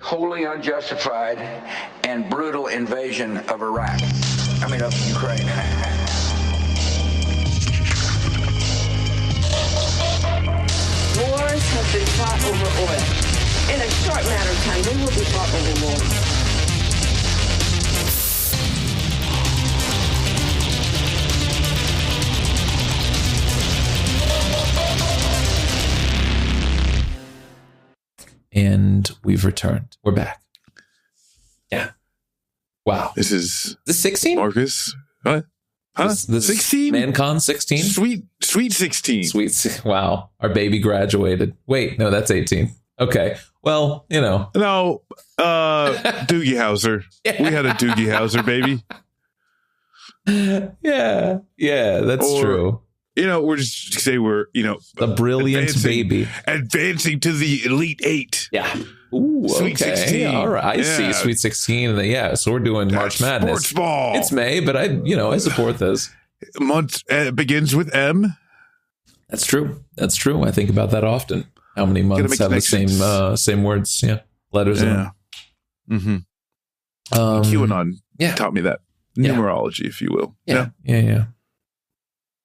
wholly unjustified and brutal invasion of Iraq. I mean, of Ukraine. Wars have been fought over oil. In a short matter of time, they will be fought over war. And we've returned. We're back. Yeah. Wow. This is the 16? Marcus. What? Huh? This 16? ManCon 16? Sweet 16. Wow. Our baby graduated. Wait, no, that's 18. Okay. Well, you know. No, Doogie Howser. Yeah. We had a Doogie Howser baby. Yeah. Yeah, that's true. You know, we're just say we're, you know, the brilliant baby advancing to the Elite Eight. Yeah. Ooh, Sweet okay. 16. All right. I see. Sweet 16. Yeah. So we're doing March Madness. Sports ball. It's May, but I support this. Month begins with M. That's true. That's true. I think about that often. How many months have the same words? Yeah. Letters. Yeah. Mm-hmm. QAnon taught me that. Numerology, if you will. Yeah.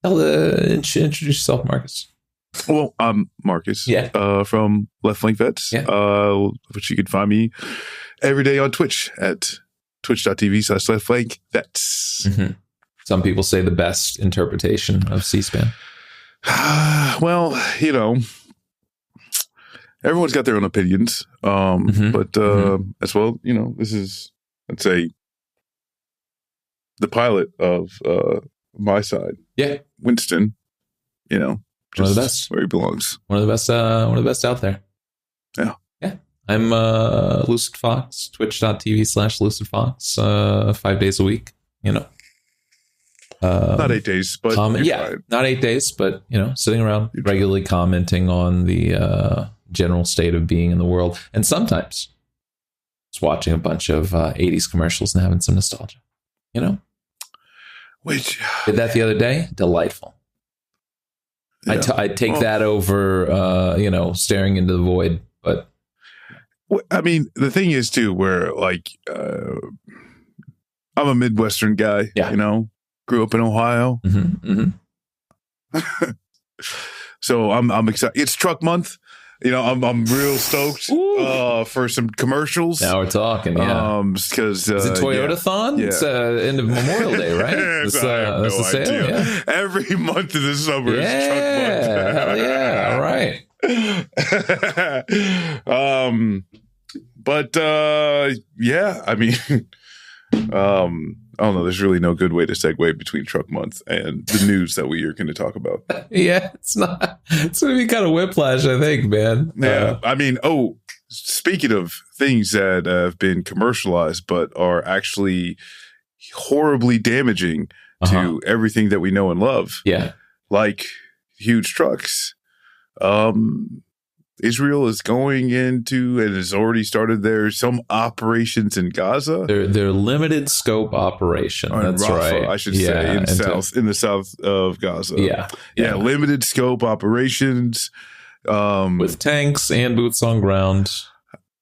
Introduce yourself, Marcus. Well, I'm Marcus. Yeah. From Left Flank Vets. Yeah. Which you can find me every day on Twitch at twitch.tv/leftflankvets. Mm-hmm. Some people say the best interpretation of C-SPAN. Well, you know, everyone's got their own opinions. But as well, you know, this is, let's say, the pilot of my side. Yeah. Winston, you know, just one of the best. Where he belongs. One of the best out there. Yeah. Yeah. I'm Lucid Fox, twitch.tv/LucidFox, 5 days a week, you know. Not 8 days, but not 8 days, but, you know, sitting around regularly commenting on the general state of being in the world. And sometimes just watching a bunch of 80s commercials and having some nostalgia, you know. Which did that the other day? Delightful. Yeah. I'd take that over, you know, staring into the void. But I mean, the thing is too, where like I'm a Midwestern guy. Yeah. You know, grew up in Ohio. So I'm excited. It's Truck Month. You know, I'm real stoked for some commercials. Now we're talking, yeah. Because is it Toyota-thon? Yeah. It's end of Memorial Day, right? That's the sale. Yeah. Every month of the summer is Truck Month. Hell yeah! All right. But yeah, I mean, I don't know. There's really no good way to segue between Truck Month and the news that we are going to talk about. Yeah, it's not. It's going to be kind of whiplash, I think, man. Yeah, I mean, speaking of things that have been commercialized but are actually horribly damaging to everything that we know and love. Yeah, like huge trucks. Israel is going into and has already started some operations in Gaza. They're limited scope operation. That's Rafah, right. I should say in the south of Gaza. Yeah. Limited scope operations with tanks and boots on ground.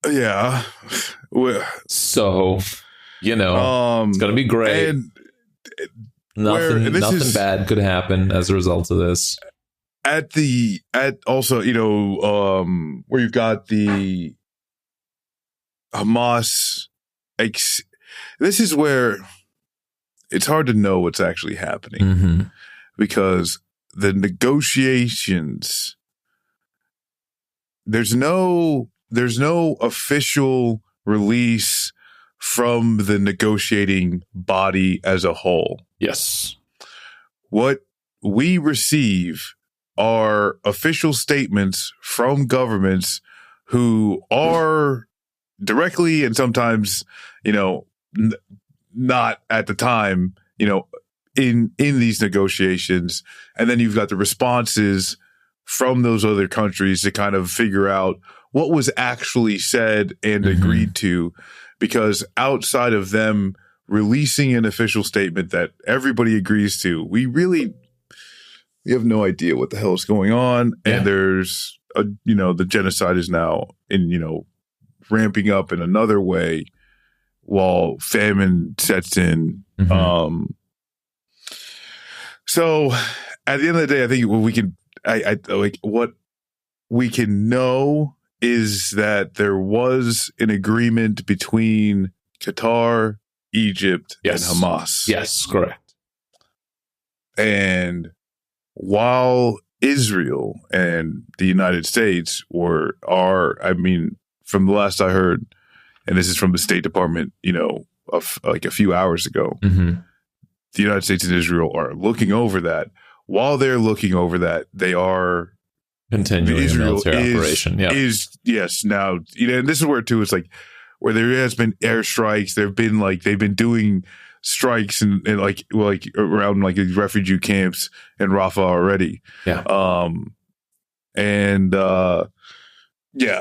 Yeah. So, you know, it's gonna be great. And nothing bad could happen as a result of this. At also, you know, where you've got the Hamas, this is where it's hard to know what's actually happening because the negotiations, there's no official release from the negotiating body as a whole. Yes. What we receive are official statements from governments who are directly and sometimes, you know, not at the time, you know, in these negotiations. And then you've got the responses from those other countries to kind of figure out what was actually said and agreed to, because outside of them releasing an official statement that everybody agrees to, we have no idea what the hell is going on. And there's you know, the genocide is now in, you know, ramping up in another way while famine sets in. So at the end of the day, I think what we can, what we can know is that there was an agreement between Qatar, Egypt, and Hamas. Yes, correct. And while Israel and the United States I mean, from the last I heard, and this is from the State Department, like a few hours ago, the United States and Israel are looking over that. While they're looking over that, they are continuing a military operation. Yeah. Now, and this is where too, it's like where there has been airstrikes. They've been doing strikes and around like refugee camps in Rafah already. Yeah.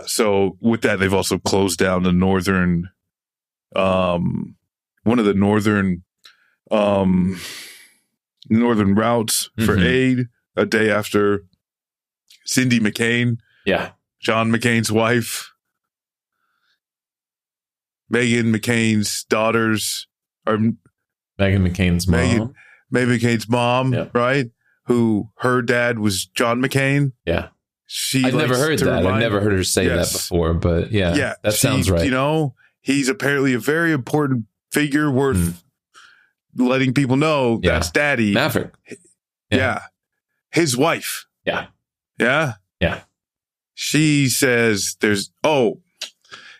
So with that, they've also closed down the northern, one of the northern routes for aid a day after Cindy McCain. Yeah. John McCain's wife, Meghan McCain's daughters, or Meghan McCain's mom. Meghan McCain's mom, right? Who her dad was John McCain. Yeah. I've never heard that. I've never heard her say that before, but that sounds right. He's apparently a very important figure worth letting people know that's daddy. Maverick. Yeah. His wife. Yeah. Yeah. Yeah. She says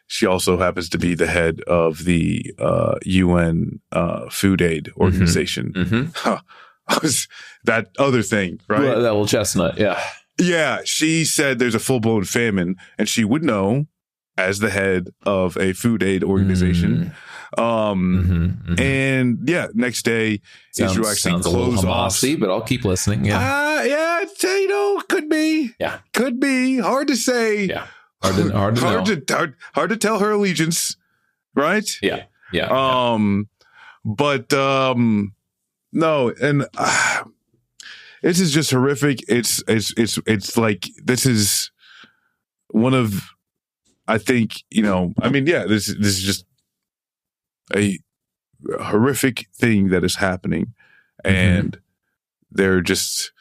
she also happens to be the head of the UN food aid organization. That other thing, right? Well, that little chestnut. Yeah. Yeah. She said there's a full-blown famine, and she would know as the head of a food aid organization. And next day, Israel actually closed off. But I'll keep listening. Yeah. Could be. Yeah. Could be. Hard to say. Yeah. Hard to tell her allegiance, right? Yeah. Yeah. But no, and this is just horrific. It's like this is one of, I think, this is just a horrific thing that is happening, and there are just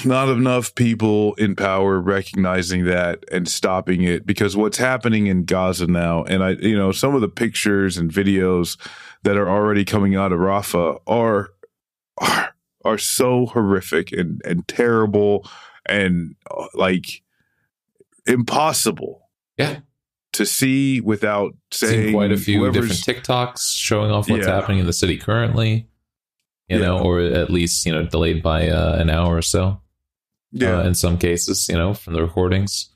not enough people in power recognizing that and stopping it, because what's happening in Gaza now, and some of the pictures and videos that are already coming out of Rafah are so horrific and terrible and impossible. Yeah. To see without saying. Seen quite a few different TikToks showing off what's happening in the city currently, or at least, delayed by an hour or so. Yeah. In some cases, from the recordings.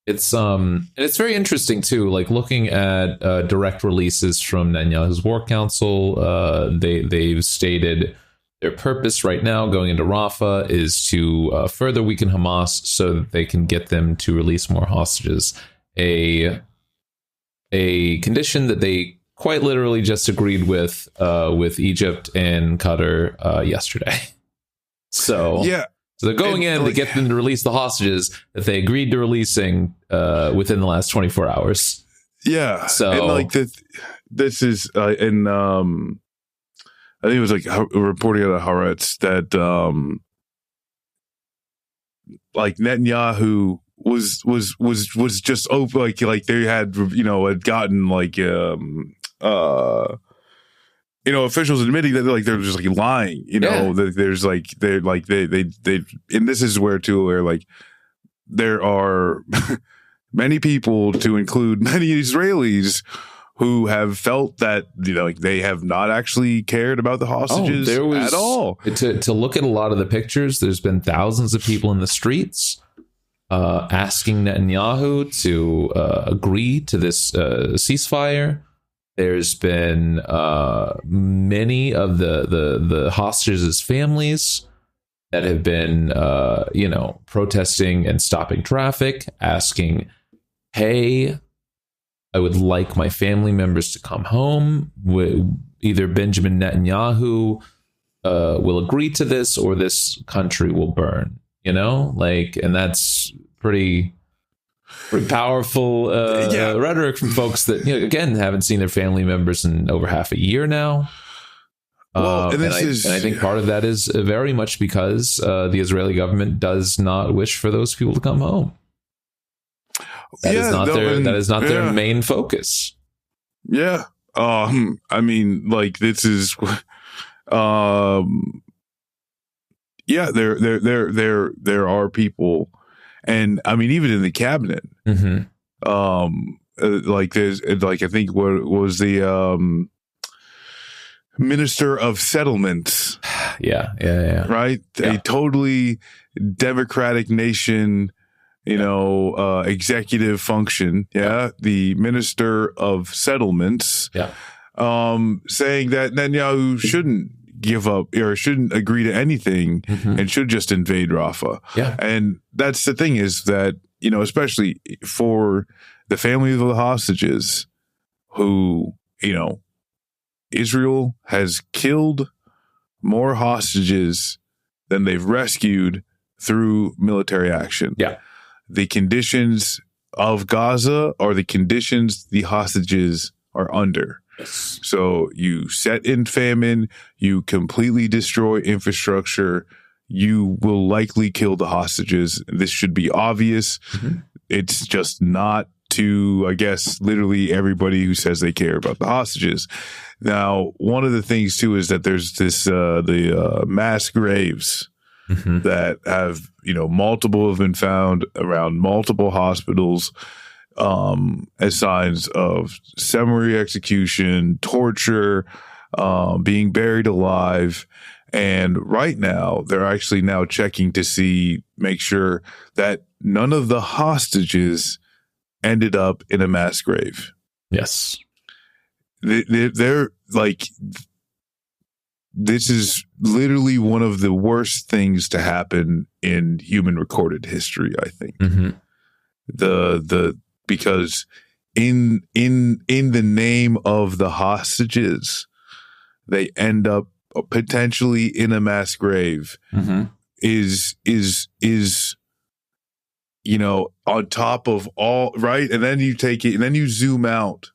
It's very interesting too, like looking at direct releases from Netanyahu's War Council. They've stated their purpose right now going into Rafah is to further weaken Hamas so that they can get them to release more hostages. A condition that they quite literally just agreed with Egypt and Qatar yesterday. So they're going in to get them to release the hostages that they agreed to releasing within the last 24 hours. Yeah. So and this is I think it was reporting out of Haaretz that Netanyahu was just open, like they had had gotten officials admitting that they're just lying, that there's they and this is where there are many people, to include many Israelis, who have felt that they have not actually cared about the hostages at all. To look at a lot of the pictures, there's been thousands of people in the streets asking Netanyahu to agree to this ceasefire. There's been many of the hostages' families that have been, protesting and stopping traffic, asking, "Hey, I would like my family members to come home. Either Benjamin Netanyahu will agree to this, or this country will burn." And that's pretty pretty powerful rhetoric from folks that, again, haven't seen their family members in over half a year now. Well, and I think part of that is very much because the Israeli government does not wish for those people to come home. That is not their main focus. Yeah. I mean, like, this is, there are people, and I mean, even in the cabinet, like there's, like, I think what was the Minister of Settlements. Yeah. Right. Yeah. A totally democratic nation, executive function. Yeah. The Minister of Settlements. Yeah. Saying that Netanyahu shouldn't give up or shouldn't agree to anything and should just invade Rafah. Yeah. And that's the thing, is that, especially for the family of the hostages who, Israel has killed more hostages than they've rescued through military action. Yeah. The conditions of Gaza are the conditions the hostages are under. Yes. So you set in famine, you completely destroy infrastructure, you will likely kill the hostages. This should be obvious. It's just not to, I guess, literally everybody who says they care about the hostages. Now, one of the things too is that there's this the mass graves that have, multiple have been found around multiple hospitals as signs of summary execution, torture, being buried alive. And right now, they're actually now checking to make sure that none of the hostages ended up in a mass grave. Yes. They're like, this is literally one of the worst things to happen in human recorded history, I think. Because in the name of the hostages, they end up potentially in a mass grave. Is on top of all, right? And then you take it and then you zoom out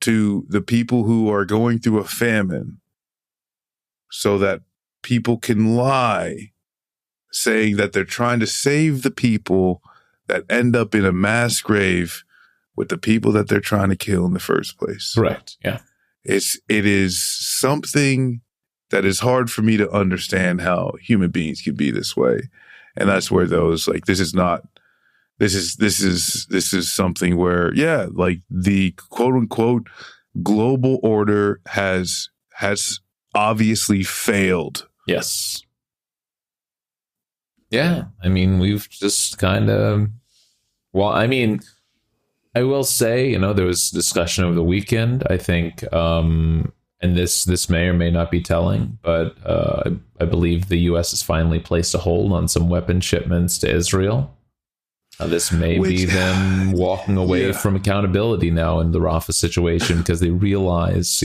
to the people who are going through a famine so that people can lie, saying that they're trying to save the people that end up in a mass grave with the people that they're trying to kill in the first place. Correct. Yeah. It is something that is hard for me to understand how human beings can be this way. And that's where those, like, this is something where, like, the quote unquote global order has obviously failed. Yes. Yeah. I mean, we've just kind of, I will say, there was discussion over the weekend, I think, and this may or may not be telling, but I believe the U.S. has finally placed a hold on some weapon shipments to Israel. This may be them walking away from accountability now in the Rafah situation, because they realize,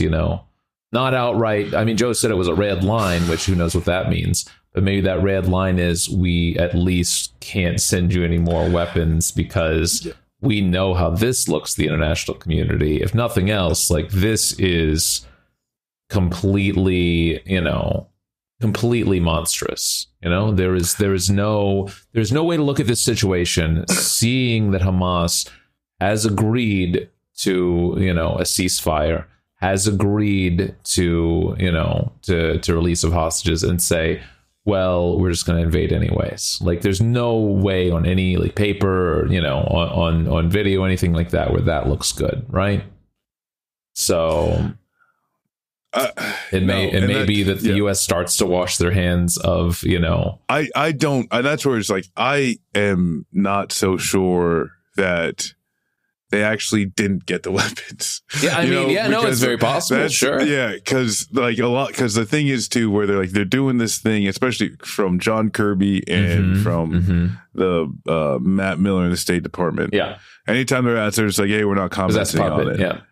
not outright. I mean, Joe said it was a red line, which who knows what that means. But maybe that red line is, we at least can't send you any more weapons because we know how this looks to the international community. If nothing else, like, this is completely monstrous. There is no way to look at this situation, seeing that Hamas has agreed to, a ceasefire, has agreed to, to release of hostages, and say, well, we're just going to invade anyways. Like, there's no way on any, like, paper or, on video, anything like that, where that looks good, right? So it may be that the U.S. starts to wash their hands of, I don't, and that's where it's like, I am not so sure that they actually didn't get the weapons. Yeah, it's very possible. Sure. Yeah, because the thing is too, where they're doing this thing, especially from John Kirby and from the Matt Miller in the State Department. Yeah. Anytime they're out there, it's like, hey, we're not commenting on it. Yeah.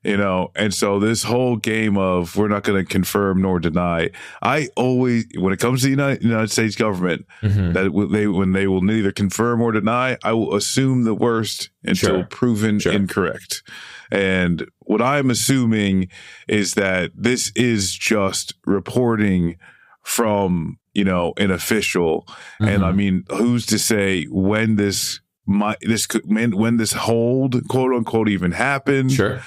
And so this whole game of we're not going to confirm nor deny. I always, when it comes to the United States government, that when they will neither confirm or deny, I will assume the worst until proven incorrect. And what I'm assuming is that this is just reporting from, an official. And I mean, who's to say when this hold, quote unquote, even happened? Sure.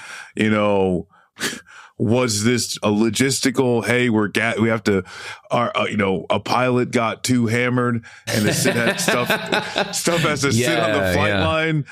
Was this a logistical, hey, we have to, a pilot got too hammered and the stuff has to sit on the flight line,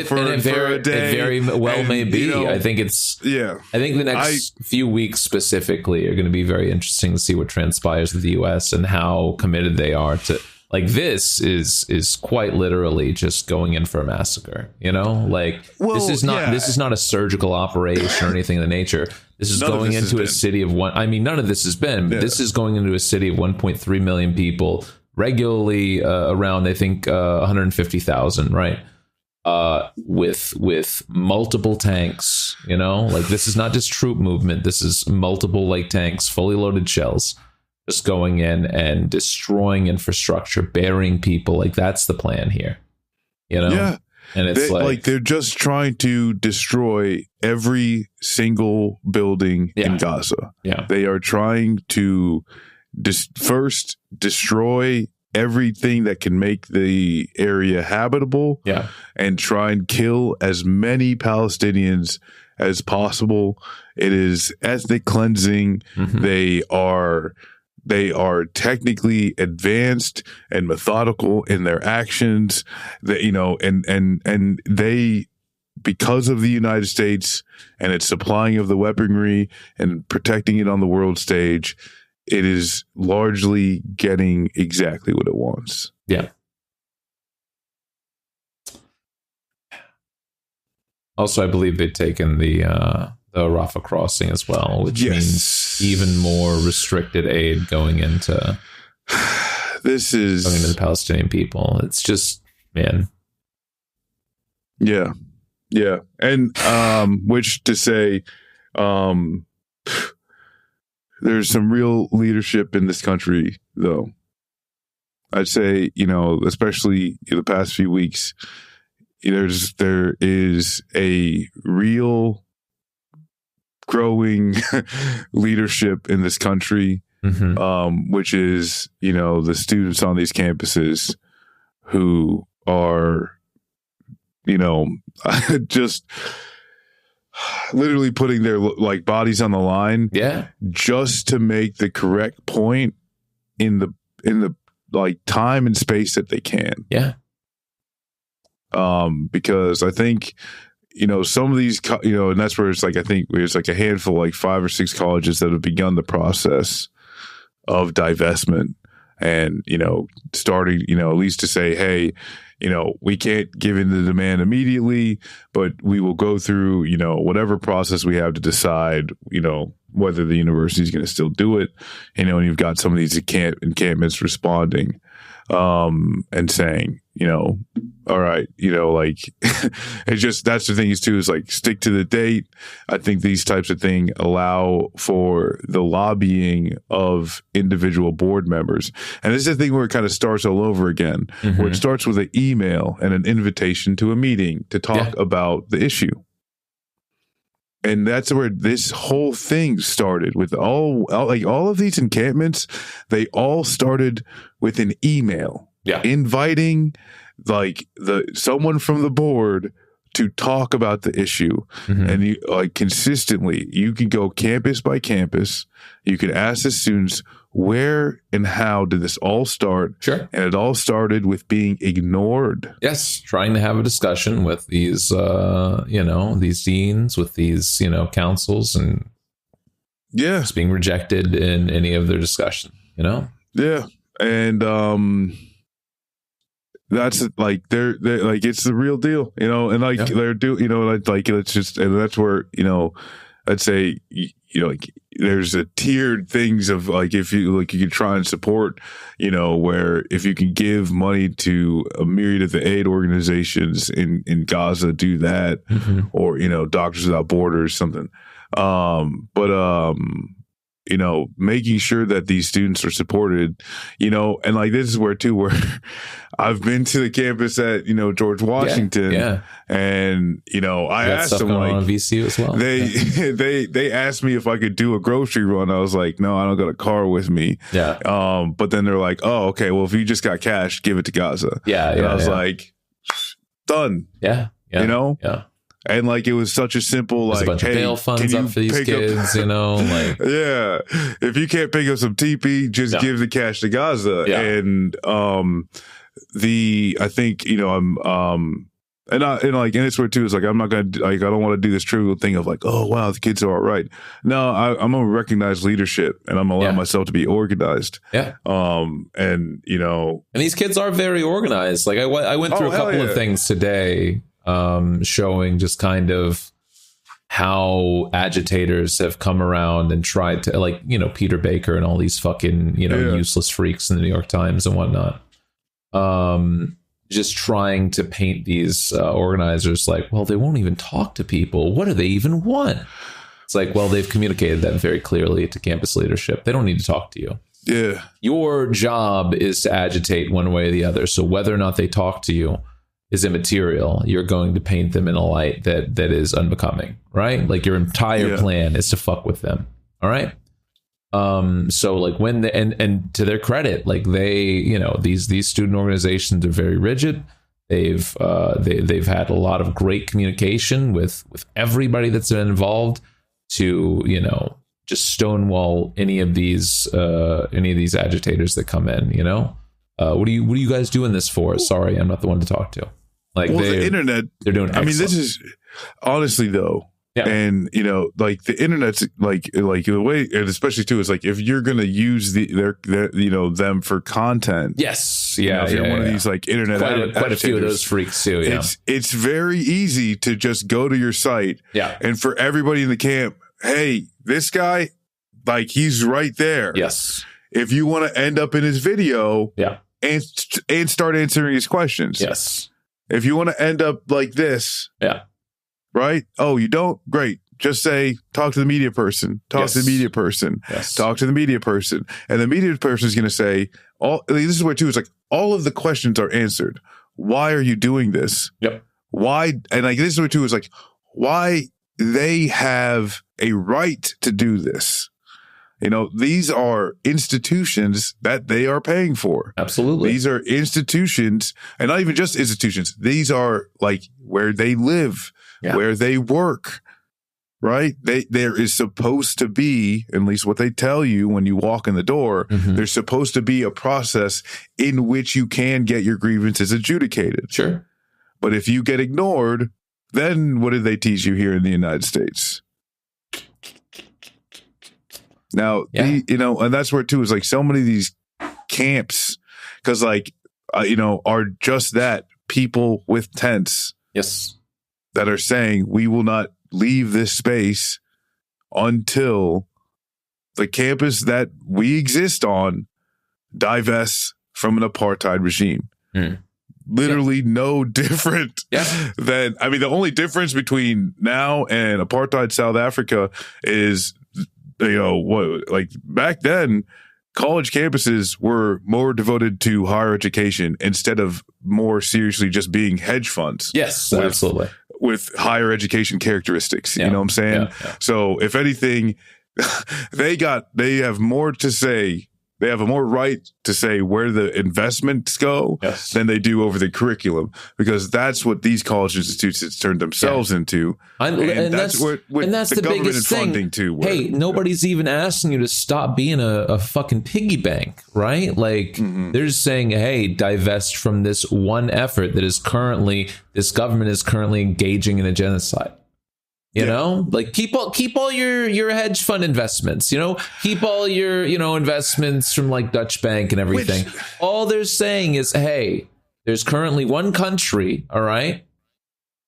for a day. It very well may be. I think the next few weeks specifically are going to be very interesting to see what transpires with the U.S. and how committed they are to. Like, this is quite literally just going in for a massacre, this is not a surgical operation or anything of the nature. This is going into a city of none of this has been, but this is going into a city of 1.3 million people, regularly around, I think, 150,000, right? With multiple tanks, this is not just troop movement. This is multiple tanks, fully loaded shells. Just going in and destroying infrastructure, burying people. That's the plan here, Yeah. And it's they're just trying to destroy every single building in Gaza. Yeah. They are trying to first destroy everything that can make the area habitable. Yeah. And try and kill as many Palestinians as possible. It is ethnic cleansing. They are technically advanced and methodical in their actions. That and they, because of the United States and its supplying of the weaponry and protecting it on the world stage, it is largely getting exactly what it wants. Yeah. Also, I believe they've taken the Rafah crossing as well, which means even more restricted aid going into the Palestinian people. It's just, man. Yeah. And which to say, there's some real leadership in this country, though. I'd say, especially in the past few weeks, there is a real growing leadership in this country, which is, the students on these campuses who are, just literally putting their bodies on the line, just to make the correct point in the time and space that they can. Because I think, some of these, and that's where it's I think there's a handful, 5 or 6 colleges that have begun the process of divestment and, starting, at least to say, hey, we can't give in the demand immediately, but we will go through, whatever process we have to decide, whether the university is going to still do it. And you've got some of these encampments responding and saying, all right, it's just, that's the thing is too, is stick to the date. I think these types of things allow for the lobbying of individual board members. And this is the thing where it kind of starts all over again, where it starts with an email and an invitation to a meeting to talk about the issue. And that's where this whole thing started with all of these encampments. They all started with an email, inviting someone from the board to talk about the issue. And you consistently, you can go campus by campus. You can ask the students, where and how did this all start? Sure. And it all started with being ignored. Yes. Trying to have a discussion with these, these deans, with these, councils, and just being rejected in any of their discussion, Yeah. And, that's they're it's the real deal, and they're it's just, and that's where, let's say, like there's a tiered things of like, if you like, you can try and support, where if you can give money to a myriad of the aid organizations in Gaza, do that, or, Doctors Without Borders, something. Making sure that these students are supported, and like this is where I've been to the campus at, George Washington, and, I asked them like on VCU as well. They asked me if I could do a grocery run. I was like, no, I don't got a car with me. Yeah. But then they're like, oh, okay, well, if you just got cash, give it to Gaza. And I was like, done. Yeah. Yeah. And like it was such a simple, like, a bunch of bail funds up for these kids, like yeah. If you can't pick up some TP, just give the cash to Gaza. Yeah. And I think and it's where too is like I'm not gonna like I don't want to do this trivial thing of like, oh wow, the kids are all right. No, I'm gonna recognize leadership and I'm gonna allow myself to be organized. Yeah. And these kids are very organized. Like I went through a couple of things today. Showing just kind of how agitators have come around and tried to, like, Peter Baker and all these fucking, useless freaks in the New York Times and whatnot. Just trying to paint these organizers like, well, they won't even talk to people. What do they even want? It's like, well, they've communicated that very clearly to campus leadership. They don't need to talk to you. Yeah. Your job is to agitate one way or the other. So whether or not they talk to you is immaterial. You're going to paint them in a light that is unbecoming, right? Like your entire plan is to fuck with them. All right. So like when the, and to their credit, like they, these student organizations are very rigid. They've had a lot of great communication with everybody that's been involved to, just stonewall any of these agitators that come in, what are you guys doing this for? Sorry, I'm not the one to talk to. Like, well, the internet, they're doing excellent. I mean, this is honestly though. Yeah. And like the internet's like the way, and especially too, is like if you're gonna use their them for content. Yes. Yeah. If you're one of these like internet quite a few of those freaks too. Yeah. It's very easy to just go to your site. Yeah. And for everybody in the camp, hey, this guy, like he's right there. Yes. If you want to end up in his video. Yeah. And start answering his questions. Yes. If you want to end up like this. Yeah. Right? Oh, you don't? Great. Just say, talk to the media person. Talk to the media person. Yes. Talk to the media person. And the media person is going to say, this is where too, it's like all of the questions are answered. Why are you doing this? Yep. Why? And like this is where too is like, why they have a right to do this. These are institutions that they are paying for. Absolutely. These are institutions, and not even just institutions. These are like where they live, where they work, right? There is supposed to be, at least what they tell you when you walk in the door, there's supposed to be a process in which you can get your grievances adjudicated. Sure. But if you get ignored, then what did they teach you here in the United States? Now, and that's where too is like so many of these camps, because like, are just that people with tents. Yes. That are saying we will not leave this space until the campus that we exist on divests from an apartheid regime. Literally no different than, I mean, the only difference between now and apartheid South Africa is, what, like back then, college campuses were more devoted to higher education instead of more seriously just being hedge funds. Yes, absolutely. With higher education characteristics. You know what I'm saying? Yeah. So if anything, they have more to say. They have a more right to say where the investments go than they do over the curriculum, because that's what these college institutes have turned themselves into. And that's the government biggest funding thing. too. Hey, nobody's even asking you to stop being a fucking piggy bank, right? Like they're just saying, hey, divest from this one effort that is this government is currently engaging in a genocide. You know, like keep all your hedge fund investments, keep all your, investments from like Dutch Bank and everything. All they're saying is, hey, there's currently one country. All right.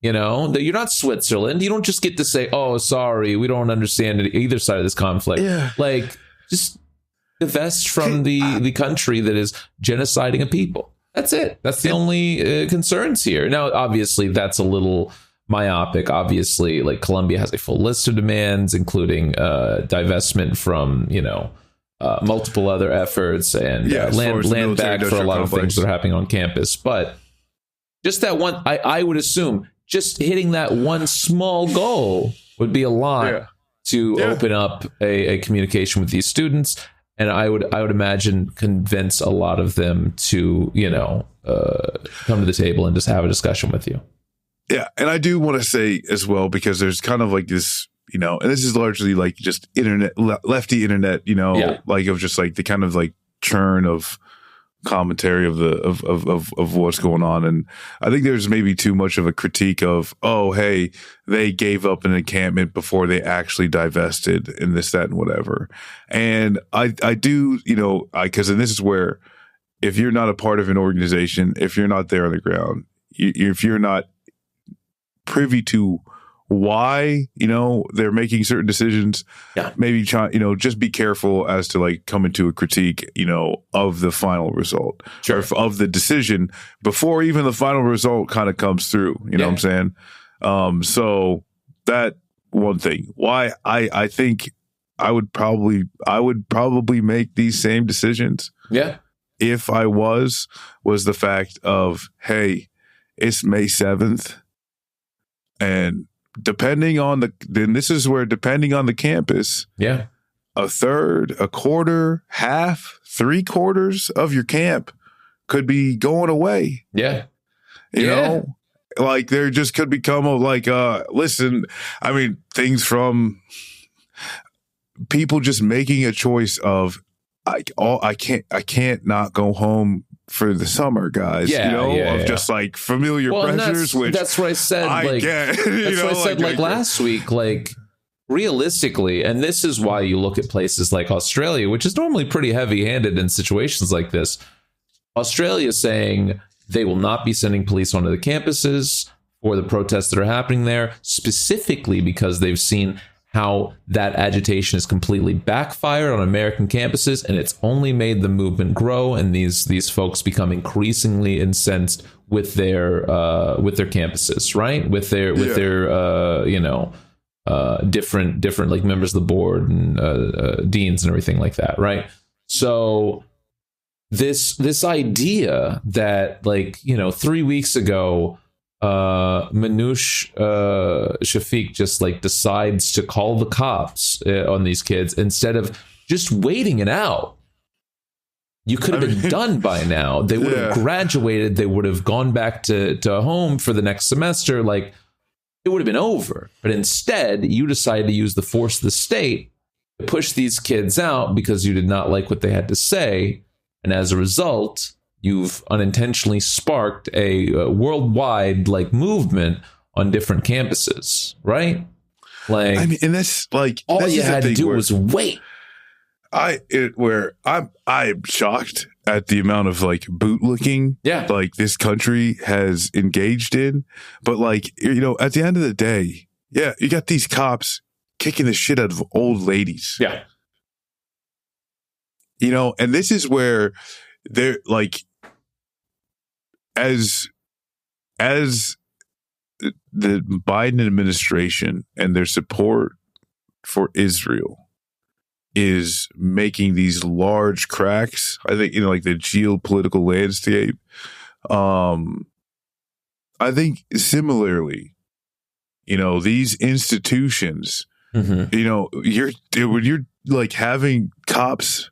You know, that you're not Switzerland. You don't just get to say, "Oh, sorry, we don't understand either side of this conflict." Yeah. Like, just divest from the country that is genociding a people. That's it. That's the only concerns here. Now, obviously, that's a little myopic. Obviously, like Colombia has a full list of demands, including divestment from, multiple other efforts and land back for a lot of things that are happening on campus. But just that one, I would assume just hitting that one small goal would be a lot to open up a communication with these students. And I would imagine convince a lot of them to, come to the table and just have a discussion with you. Yeah. And I do want to say as well, because there's kind of like this, and this is largely like just lefty internet, like of just like the kind of like churn of commentary of what's going on. And I think there's maybe too much of a critique of, oh, hey, they gave up an encampment before they actually divested and this, that, and whatever. And I do, because and this is where, if you're not a part of an organization, if you're not there on the ground, if you're not privy to why they're making certain decisions, maybe try, just be careful as to like coming to a critique of the final result, or of the decision before even the final result kind of comes through. You know what I'm saying? So that one thing, why I think I would probably make these same decisions if I was the fact of, hey, it's May 7th, and depending on the campus, a third, a quarter, half, 3/4 of your camp could be going away. You know, like there just could become listen, I mean, things from people just making a choice of, I can't not go home for the summer, guys. Just like familiar pressures. That's what I said. Last week. Like, realistically, and this is why you look at places like Australia, which is normally pretty heavy-handed in situations like this. Australia is saying they will not be sending police onto the campuses for the protests that are happening there, specifically because they've seen how that agitation has completely backfired on American campuses, and it's only made the movement grow, and these folks become increasingly incensed with their campuses, right? With their different like members of the board and deans and everything like that, right? So this idea that 3 weeks ago, Manoush Shafiq just like decides to call the cops on these kids instead of just waiting it out. You could have been done by now. They would have graduated. They would have gone back to home for the next semester. Like, it would have been over. But instead, you decided to use the force of the state to push these kids out because you did not like what they had to say. And as a result, you've unintentionally sparked a worldwide movement on different campuses, right? Like, I mean, and that's like all you had to do was wait. I'm shocked at the amount of bootlicking this country has engaged in. But at the end of the day, you got these cops kicking the shit out of old ladies. And this is where they're as the Biden administration and their support for Israel is making these large cracks, I think, the geopolitical landscape. I think similarly, these institutions, when you're having cops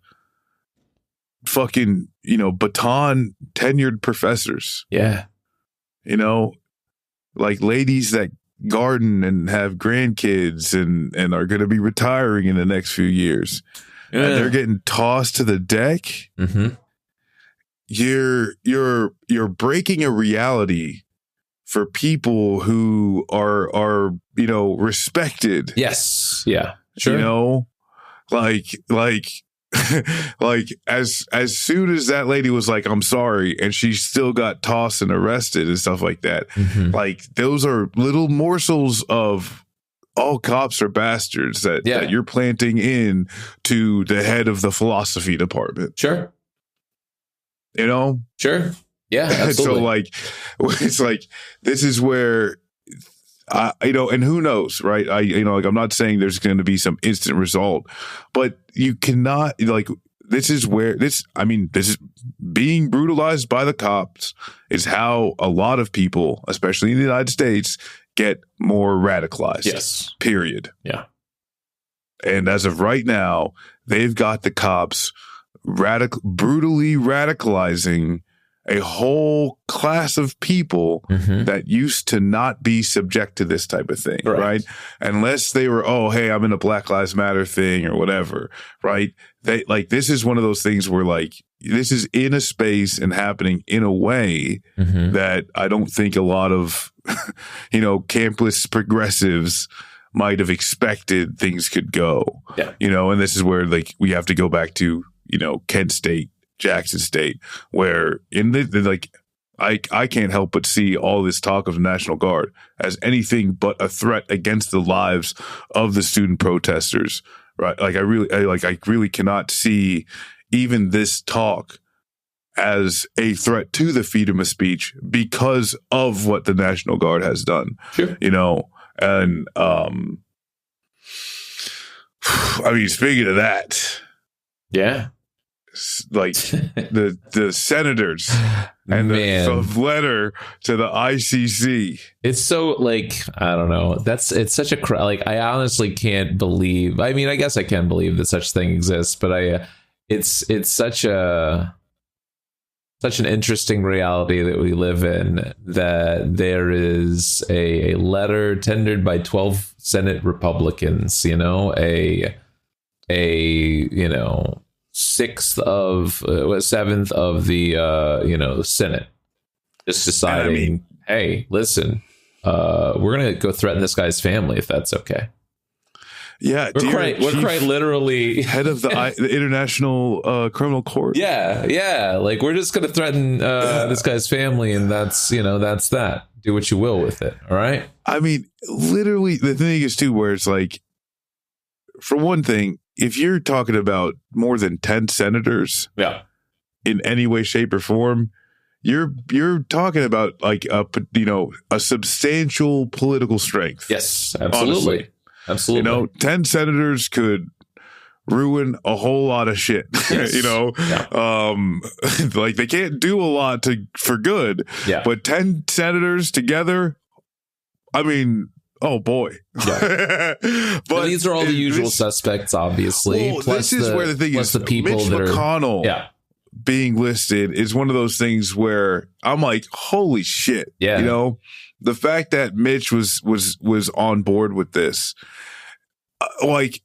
fucking, baton tenured professors. Ladies that garden and have grandkids and are going to be retiring in the next few years. And they're getting tossed to the deck. You're breaking a reality for people who are respected. Yes. Yeah. Sure. like as soon as that lady was like, I'm sorry, and she still got tossed and arrested and stuff like that. Like those are little morsels of all cops are bastards that you're planting in to the head of the philosophy department. Sure. You know? Sure. Yeah. Absolutely. So like, it's like, this is where, you know, and who knows, right? Like, I'm not saying there's going to be some instant result, but you cannot, like, this is being brutalized by the cops is how a lot of people, especially in the United States, get more radicalized. Yes. Period. Yeah. And as of right now, they've got the cops brutally radicalizing a whole class of people that used to not be subject to this type of thing, right? Unless they were, oh, hey, I'm in a Black Lives Matter thing or whatever, right? They like, this is one of those things where like, this is in a space and happening in a way that I don't think a lot of, you know, campus progressives might have expected things could go, you know, and this is where like, we have to go back to, you know, Kent State, Jackson State, where in the like, I can't help but see all this talk of the National Guard as anything but a threat against the lives of the student protesters, right? Like I really cannot see even this talk as a threat to the freedom of speech because of what the National Guard has done, you know? And, I mean, speaking of that, like the senators and the letter to the ICC. It's so like, I don't know. It's such a like, I honestly can't believe. I mean, I guess I can believe that such thing exists, but it's such an interesting reality that we live in, that there is a letter tendered by 12 Senate Republicans, you know, a you know, seventh of the you know, Senate just deciding, hey, listen, we're gonna go threaten this guy's family if that's okay. Yeah, we're quite literally head of the International Criminal Court. Yeah, like we're just gonna threaten this guy's family, and that's, you know, that's that. Do what you will with it. All right. I mean, literally, the thing is too, where it's like, for one thing, if you're talking about more than 10 senators, in any way, shape, or form, you're talking about like a substantial political strength. Yes, absolutely. Honestly. Absolutely. You know, 10 senators could ruin a whole lot of shit. Yes. You know, like they can't do a lot for good. Yeah. But 10 senators together, I mean, oh boy. Yeah. But these are all the usual suspects, obviously. Well, plus this is where the thing is, the people Mitch McConnell being listed is one of those things where I'm like, holy shit. Yeah. You know, the fact that Mitch was on board with this, like,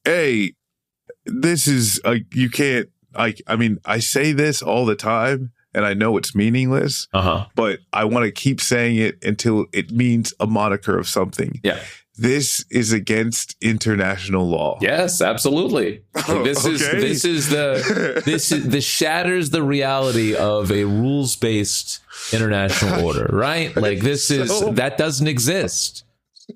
this is like, you can't, like, I mean, I say this all the time and I know it's meaningless, but I want to keep saying it until it means a moniker of something. Yeah. This is against international law. Yes, absolutely. This shatters the reality of a rules-based international order, right? Like that doesn't exist.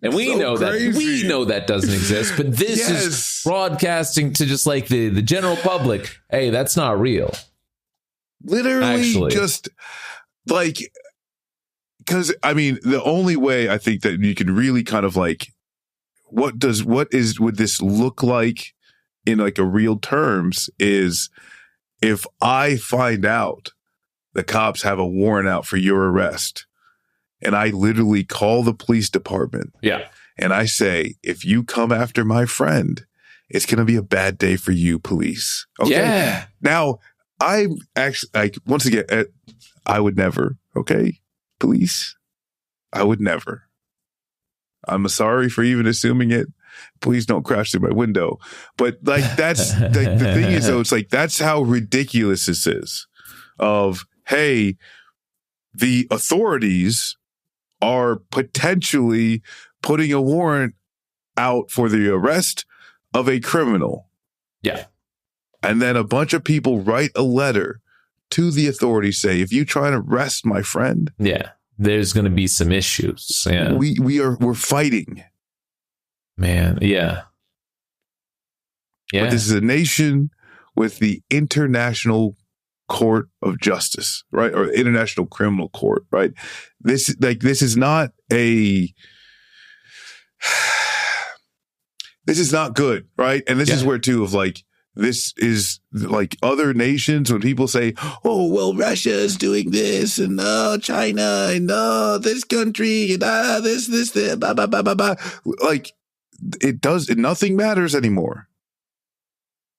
And we know that doesn't exist, but this is broadcasting to just like the general public. Hey, that's not real. Literally, just like, because I mean, the only way I think that you can really kind of like, would this look like in like a real terms is if I find out the cops have a warrant out for your arrest, and I literally call the police department. Yeah. And I say, if you come after my friend, it's going to be a bad day for you, police. Okay. Yeah. Now, I'm actually, like, once again, I would never. Okay. Police. I would never. I'm sorry for even assuming it. Please don't crash through my window. But like, that's like, the thing is though, it's like, that's how ridiculous this is of, hey, the authorities are potentially putting a warrant out for the arrest of a criminal. Yeah. And then a bunch of people write a letter to the authorities, say, if you try to arrest my friend, there's going to be some issues. Yeah, we're fighting. Man, yeah. But this is a nation with the International Court of Justice, right? Or International Criminal Court, right? This is not good, right? And this is where too of like, this is like other nations, when people say, oh, well, Russia is doing this, and China, and this country, and this, blah, blah, blah, blah, blah. Like, nothing matters anymore.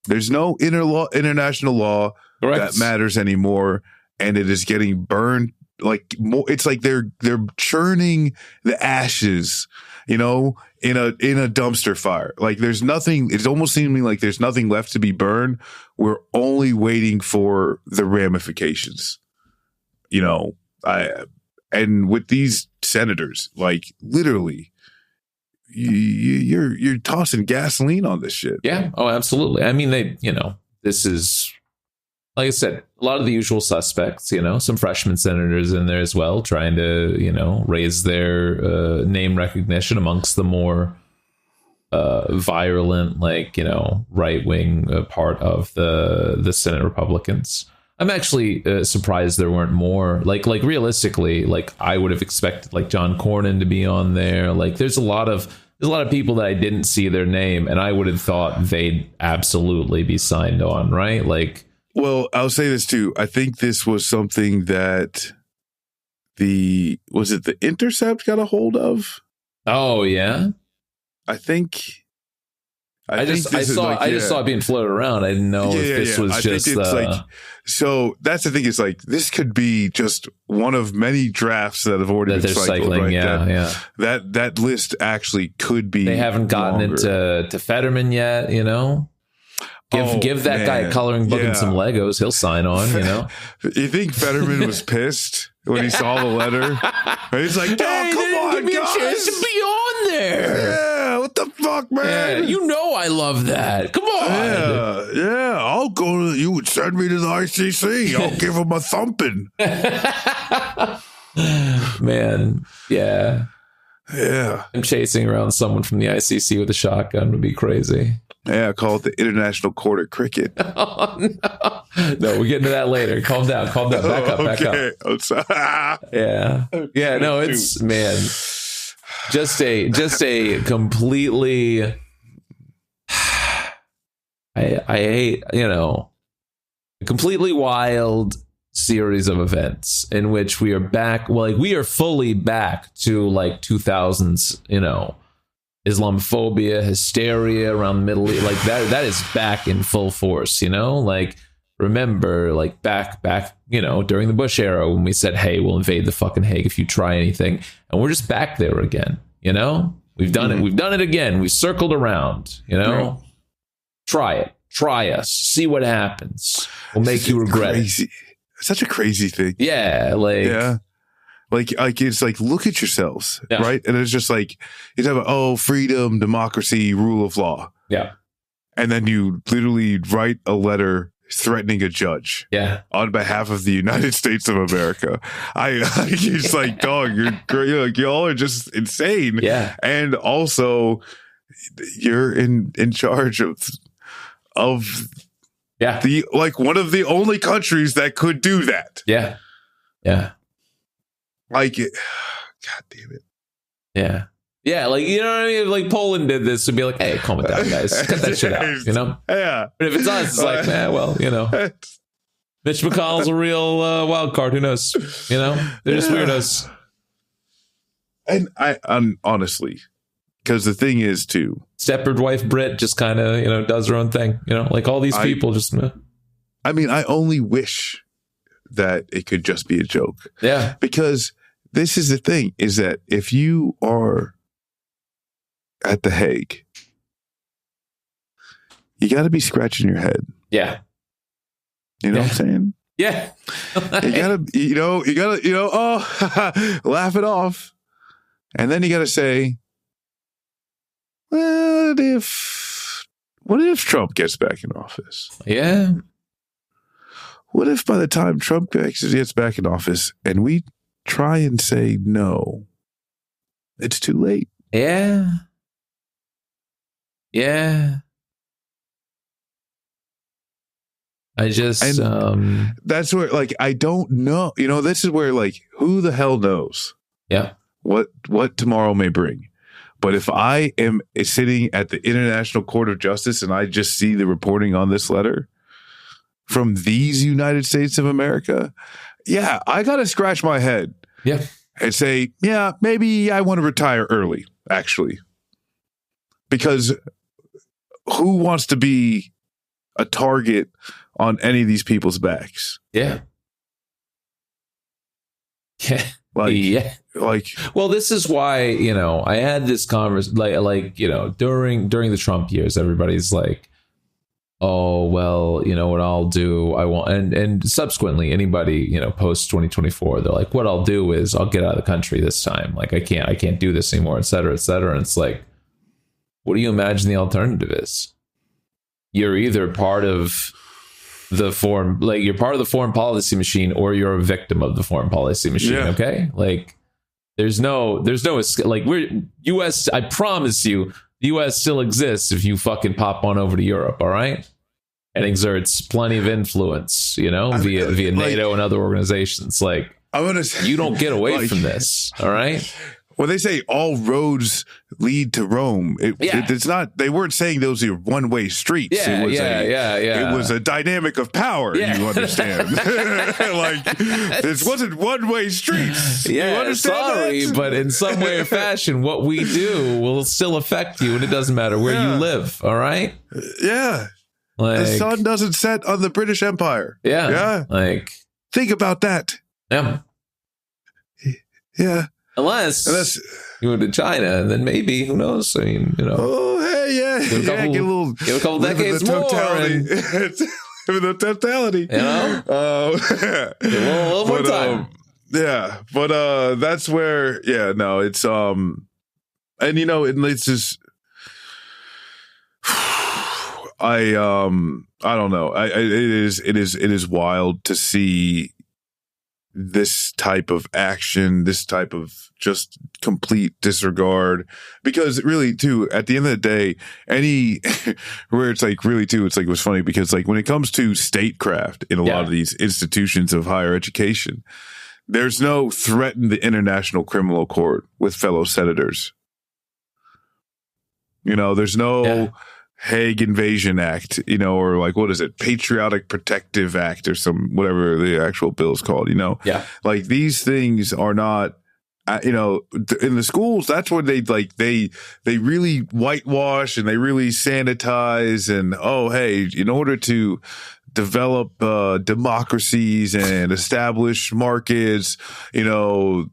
There's no international law that matters anymore, and it is getting burned like more. It's like they're churning the ashes, in a dumpster fire. Like there's nothing. It's almost seeming like there's nothing left to be burned. We're only waiting for the ramifications. And with these senators, like literally, you're tossing gasoline on this shit. Yeah. Oh, absolutely. I mean, this is, like I said, a lot of the usual suspects, some freshman senators in there as well, trying to, raise their name recognition amongst the more virulent, right-wing part of the Senate Republicans. I'm actually surprised there weren't more. Like realistically, I would have expected John Cornyn to be on there. There's a lot of people that I didn't see their name, and I would have thought they'd absolutely be signed on, right? Well, I'll say this too. I think this was something that The Intercept got a hold of? Oh yeah. I just saw it being floated around. I didn't know if this was just. So that's the thing. Is this could be just one of many drafts that have already been cycled. Right? Yeah. That list actually could be. They haven't gotten into Fetterman yet. Give that guy a coloring book and some Legos. He'll sign on. You think Fetterman was pissed when he saw the letter? He's like, "Oh, come on, give me a chance to be on there." Yeah, what the fuck, man? Yeah, I love that. Come on. Yeah. I'll go. You would send me to the ICC. I'll give him a thumping. Man, yeah. Yeah. I'm chasing around someone from the ICC with a shotgun would be crazy. Yeah, call it the International Court of Cricket. Oh, no, we'll get into that later. Calm down. Back up. Yeah. Yeah, no, it's, man, just a completely, I hate, a completely wild series of events in which we are back. Well, we are fully back to 2000s, Islamophobia, hysteria around the Middle East, that is back in full force, remember back, during the Bush era when we said, hey, we'll invade the fucking Hague if you try anything. And we're just back there again, We've done it. We've done it again. We've circled around, Try it. Try us. See what happens. We'll make you regret it. Such a crazy thing. Yeah. Yeah. It's look at yourselves, right? And it's just you have freedom, democracy, rule of law. Yeah. And then you literally write a letter threatening a judge. Yeah. On behalf of the United States of America. It's dog, y'all are just insane. Yeah. And also you're in charge of the one of the only countries that could do that. Yeah. Yeah. God damn it. Yeah. Yeah, what I mean? Poland did this to be hey, calm it down, guys. Cut that shit out, Yeah. But if it's us, it's Mitch McConnell's a real wild card. Who knows? They're just weirdos. And I'm honestly, because the thing is, too. Stepford wife Brit just kind of, does her own thing. All these people just. I mean, I only wish that it could just be a joke. Yeah. Because this is the thing, is that if you are at The Hague, you got to be scratching your head. Yeah. You know what I'm saying? Yeah. you gotta, laugh it off. And then you got to say, what What if Trump gets back in office? Yeah. What if by the time Trump gets back in office and we try and say no, it's too late? Yeah. Yeah. I just that's where, like, I don't know. You know, this is where, like, who the hell knows? Yeah. What tomorrow may bring. But if I am sitting at the International Court of Justice and I just see the reporting on this letter from these United States of America, yeah, I got to scratch my head. Yeah. And say, yeah, maybe I want to retire early, actually. Because who wants to be a target on any of these people's backs? Yeah. Yeah. Like, well, this is why, you know, I had this conversation, like, you know, during the Trump years, everybody's like, oh, well, you know what I'll do, I won't, and subsequently anybody, you know, post 2024, they're like, what I'll do is I'll get out of the country this time, like I can't do this anymore, et cetera, and it's like, what do you imagine the alternative is? You're either part of the foreign policy machine, or you're a victim of the foreign policy machine. Yeah. Okay, like there's no like, we're US, I promise you the US still exists if you fucking pop on over to Europe, all right, and exerts plenty of influence, you know, via NATO and other organizations. Like, I'm gonna say, you don't get away from this, all right? When they say all roads lead to Rome, it's not. They weren't saying those are one-way streets. Yeah, It was a dynamic of power. Yeah. You understand? Like, this wasn't one-way streets. Yeah, you understand sorry, that? But in some way or fashion, what we do will still affect you, and it doesn't matter where you live. All right? Yeah. Like, the sun doesn't set on the British Empire. Yeah. Yeah. Like, think about that. Yeah. Yeah. Unless you go to China, and then maybe, who knows? I mean, you know. Oh, hey, yeah. Give a couple decades more. The totality. You know? A little more time. Yeah. But that's where, yeah, no, it's, and you know, it's just, I don't know. It is wild to see this type of action, this type of just complete disregard, because really too, at the end of the day, where it's like, really too, it's like, it was funny because, like, when it comes to statecraft in a lot of these institutions of higher education, there's no threaten the International Criminal Court with fellow senators. You know, there's no Hague Invasion Act, you know, or like, what is it? Patriotic Protective Act or whatever the actual bill is called, you know? Yeah. Like, these things are not, you know, in the schools, that's where they really whitewash and they really sanitize and, oh, hey, in order to develop democracies and establish markets, you know,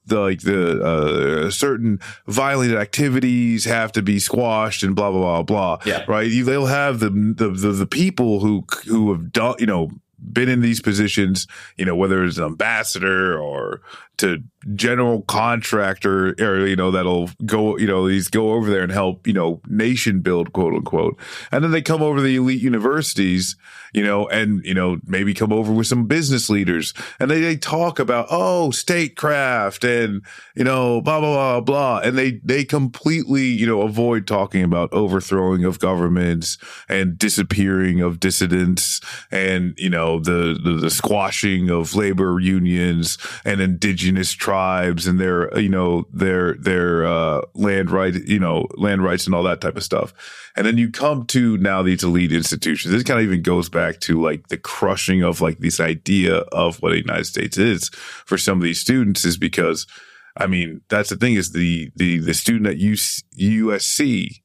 certain violent activities have to be squashed and blah blah blah blah. Yeah. Right. They'll have the people who have done, you know, been in these positions, you know, whether it's an ambassador or to general contractor, or, you know, that'll go, you know, these go over there and help, you know, nation build, quote unquote. And then they come over to the elite universities, you know, and, you know, maybe come over with some business leaders, and they talk about, oh, statecraft and, you know, blah, blah, blah, blah. And they completely, you know, avoid talking about overthrowing of governments and disappearing of dissidents and, you know, the squashing of labor unions and indigenous tribes and their, you know, their land rights and all that type of stuff. And then you come to now these elite institutions. This kind of even goes back to, like, the crushing of, like, this idea of what the United States is for some of these students, is because, I mean, that's the thing, is the student at USC,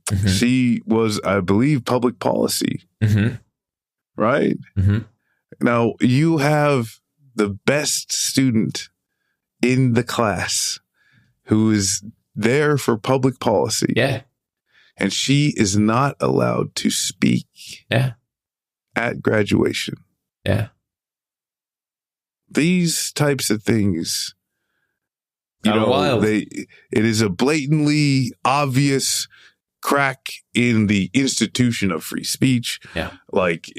mm-hmm. she was, I believe, public policy, mm-hmm. right? Mm-hmm. Now you have the best student in the class who is there for public policy. Yeah. And she is not allowed to speak at graduation. Yeah. These types of things, you know, wild. it is a blatantly obvious crack in the institution of free speech. Yeah. Like,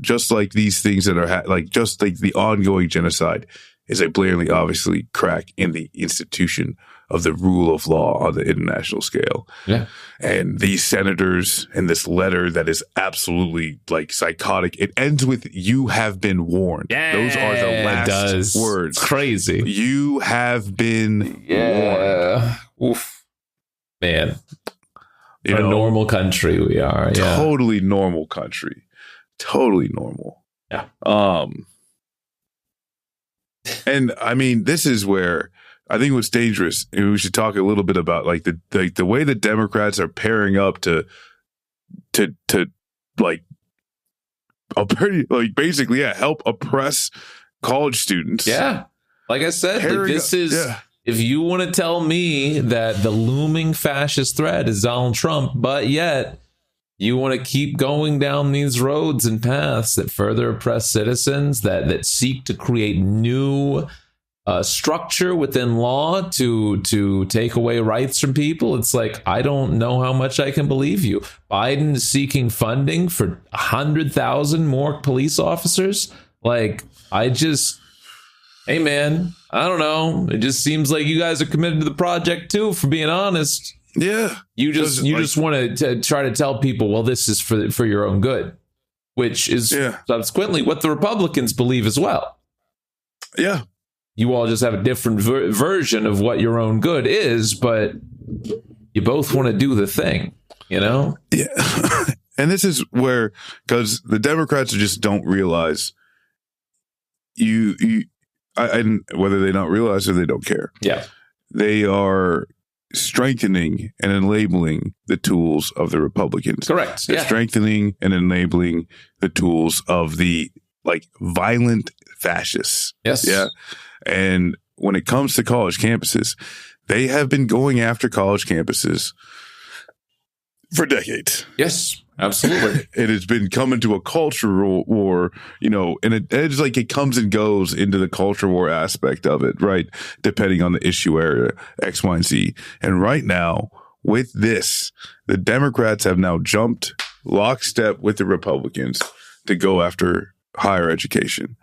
just like these things that are just like the ongoing genocide is a blatantly, obviously crack in the institution of the rule of law on the international scale. Yeah. And these senators and this letter that is absolutely like psychotic. It ends with "You have been warned." Yeah, those are the last words. It's crazy. You have been warned. Oof. Man. A normal country we are. Yeah. Totally normal country. Totally normal. Yeah. And I mean, this is where I think what's dangerous, and we should talk a little bit about like the way the Democrats are pairing up to like basically help oppress college students. Yeah. Like I said, if you want to tell me that the looming fascist threat is Donald Trump, but yet you want to keep going down these roads and paths that further oppress citizens, that seek to create new structure within law to take away rights from people, it's like, I don't know how much I can believe you. Biden is seeking funding for 100,000 more police officers. Like, hey man, I don't know. It just seems like you guys are committed to the project too, for being honest. Yeah. You just want to try to tell people, well, this is for your own good, which is subsequently what the Republicans believe as well. Yeah. You all just have a different version of what your own good is, but you both want to do the thing, Yeah. And this is where, because the Democrats just don't realize and whether they don't realize or they don't care. Yeah. They are strengthening and enabling the tools of the Republicans. Correct. They're strengthening and enabling the tools of the violent fascists. Yes. Yeah. And when it comes to college campuses, they have been going after college campuses for decades. Yes, absolutely. It has been coming to a cultural war, and it's like it comes and goes into the culture war aspect of it, right? Depending on the issue area, X, Y, and Z. And right now, with this, the Democrats have now jumped lockstep with the Republicans to go after higher education.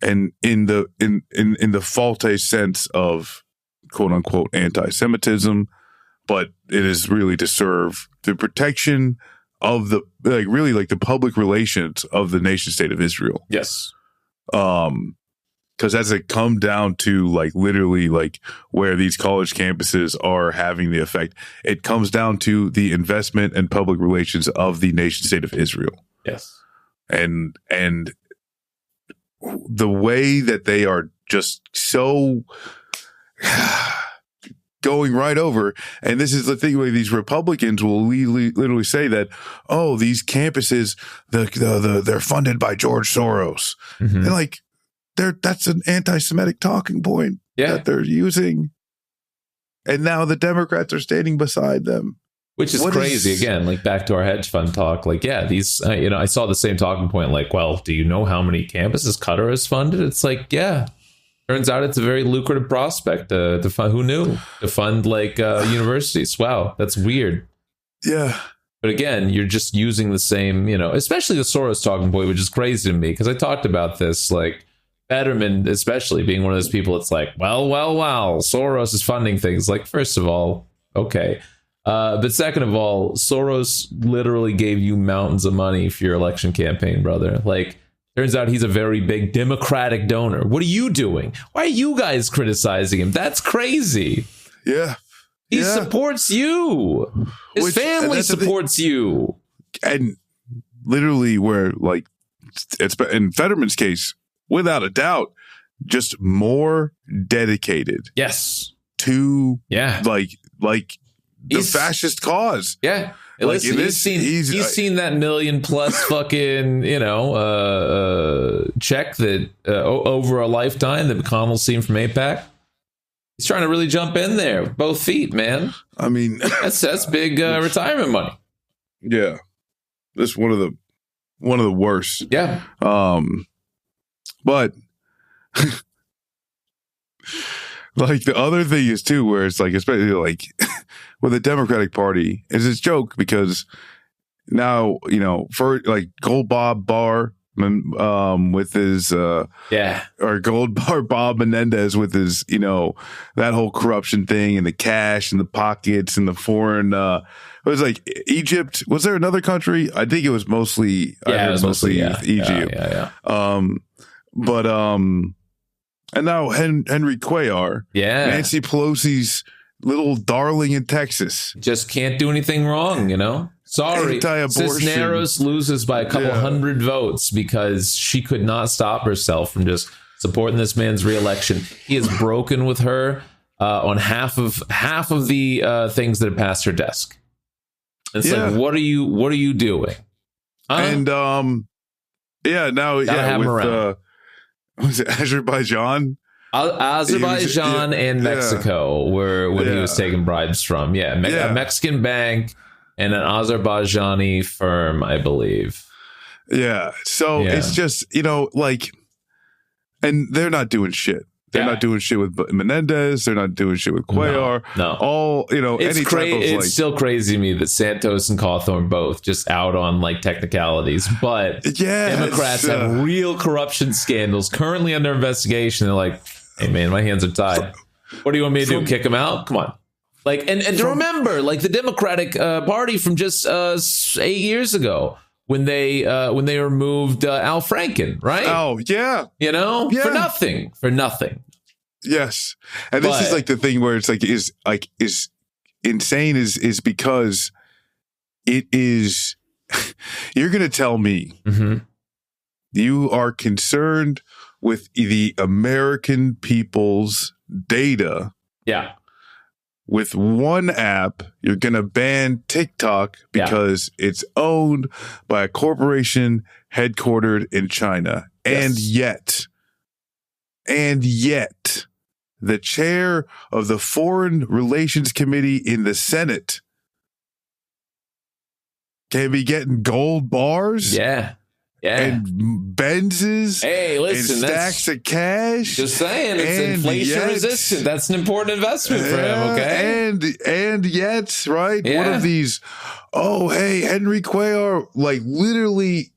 And in the faulty sense of quote unquote anti-Semitism, but it is really to serve the protection of the the public relations of the nation state of Israel. Yes. Because as it come down to literally where these college campuses are having the effect, it comes down to the investment and public relations of the nation state of Israel. Yes. And the way that they are just so going right over. And this is the thing where these Republicans will literally say that, oh, these campuses, they're funded by George Soros. Mm-hmm. And that's an anti-Semitic talking point that they're using. And now the Democrats are standing beside them. Which is crazy. Again, back to our hedge fund talk. These, I saw the same talking point. Well, do you know how many campuses Qatar has funded? It's turns out it's a very lucrative prospect to fund. Who knew? To fund universities. Wow, that's weird. Yeah. But again, you're just using the same, especially the Soros talking point, which is crazy to me because I talked about this, Fetterman, especially being one of those people. It's well, Soros is funding things. First of all, okay. But second of all, Soros literally gave you mountains of money for your election campaign, brother. Turns out he's a very big Democratic donor. What are you doing? Why are you guys criticizing him? That's crazy. Yeah. He supports you. His family supports you. And literally where it's in Fetterman's case, without a doubt, just more dedicated. Yes. To the fascist cause. Yeah. Listen, he's seen that $1 million plus fucking, check that over a lifetime that McConnell's seen from AIPAC. He's trying to really jump in there with both feet, man. I mean, that's big retirement money. Yeah. That's one of the worst. like the other thing is too, where it's like, especially like with the Democratic Party, is this joke because now, for like Gold Bob Barr, with his or Gold Bar Bob Menendez with his that whole corruption thing and the cash and the pockets and the foreign it was like Egypt. Was there another country? I think it was mostly Egypt. And now Henry Cuellar, Nancy Pelosi's little darling in Texas, just can't do anything wrong, Sorry, Cisneros loses by a couple hundred votes because she could not stop herself from just supporting this man's reelection. He is broken with her on half of the things that have passed her desk. It's like, what are you doing? And now with was it Azerbaijan? Azerbaijan and Mexico were when he was taking bribes from. A Mexican bank and an Azerbaijani firm, I believe. Yeah. So it's just, and they're not doing shit. They're not doing shit with Menendez. They're not doing shit with Cuellar. No. All, it's still crazy to me that Santos and Cawthorn both just out on like technicalities. But Democrats have real corruption scandals currently under investigation. They're like, hey, man, my hands are tied. What do you want me to do? Kick them out? Come on. Like, and to remember, like the Democratic Party from just 8 years ago when they removed Al Franken, right? Oh yeah, for nothing. Yes, and this is like the thing where it's like is insane is because it is. You're gonna tell me you are concerned with the American people's data. Yeah. With one app, you're going to ban TikTok because it's owned by a corporation headquartered in China. Yes. And yet, the chair of the Foreign Relations Committee in the Senate can be getting gold bars. Yeah. And Benzes. Hey, listen, and stacks of cash. Just saying, it's inflation resistant. That's an important investment for him, okay? And yet, right? One of these, Henry Cuellar, like literally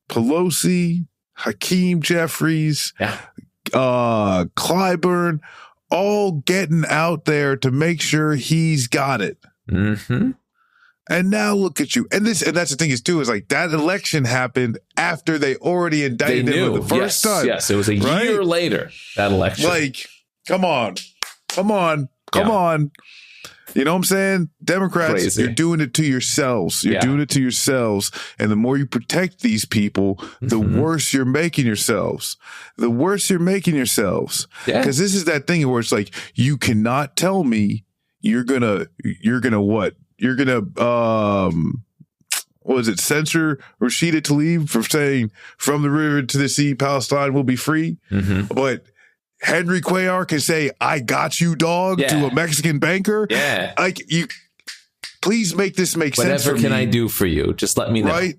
Pelosi, Hakeem Jeffries, Clyburn, all getting out there to make sure he's got it. Mm-hmm. And now look at you. And that's the thing is like that election happened after they already indicted him the first time. Yes, it was a year later, that election. Like, come on. You know what I'm saying? Democrats, Crazy. You're doing it to yourselves. You're doing it to yourselves. And the more you protect these people, the worse you're making yourselves. Because this is that thing where it's like, you cannot tell me you're gonna what? You're gonna censor Rashida Tlaib for saying from the river to the sea, Palestine will be free. But Henry Cuellar can say, I got you, dog, to a Mexican banker. Yeah. Like, you please make this make sense. Whatever can I do for you? Just let me know. Right?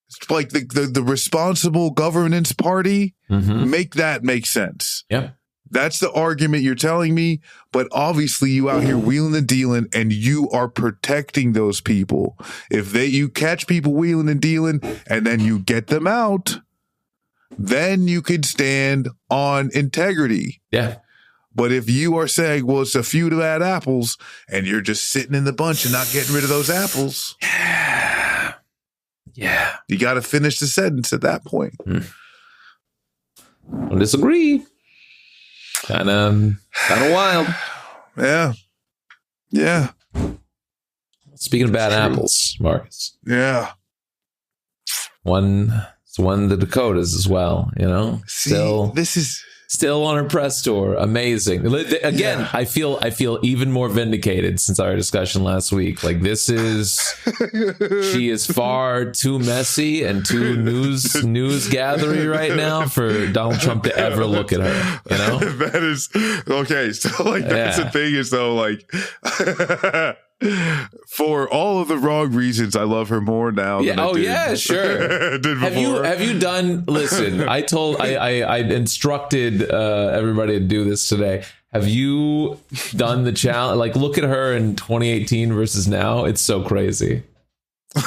It's like the responsible governance party, make that make sense. Yeah. That's the argument you're telling me, but obviously you out here wheeling and dealing and you are protecting those people. If you catch people wheeling and dealing and then you get them out, then you could stand on integrity. Yeah. But if you are saying, well, it's a few bad apples and you're just sitting in the bunch and not getting rid of those apples. Yeah. You got to finish the sentence at that point. Don't disagree. Kind of wild. Yeah. Yeah. Speaking of bad apples, Marcus. Yeah. It's one of the Dakotas as well, See, this is still on her press tour. Amazing. Again, I feel even more vindicated since our discussion last week. Like she is far too messy and too news gathery right now for Donald Trump to ever look at her. That is okay. So like that's the thing is though, like for all of the wrong reasons, I love her more now. Yeah. Than I did, Sure. did before. Have you done? Listen, I instructed everybody to do this today. have you done the challenge? Like, look at her in 2018 versus now. It's so crazy.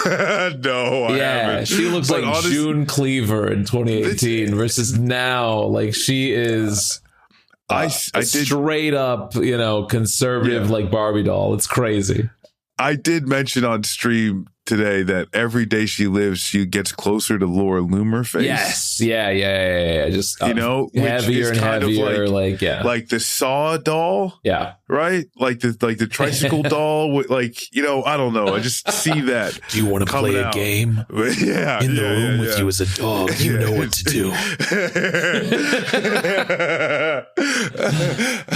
No, I haven't. She looks But like June Cleaver in 2018 versus now. Like, she is I did straight up, conservative, like Barbie doll. It's crazy. I did mention on stream today that every day she lives, she gets closer to Laura Loomer face. Yes. Yeah. Just, which heavier is and kind heavier. of like the Saw doll. Yeah. Right? Like the tricycle doll with I don't know. I just see that. Do you want to play a game? Yeah. In the room with you as a dog, you know what to do.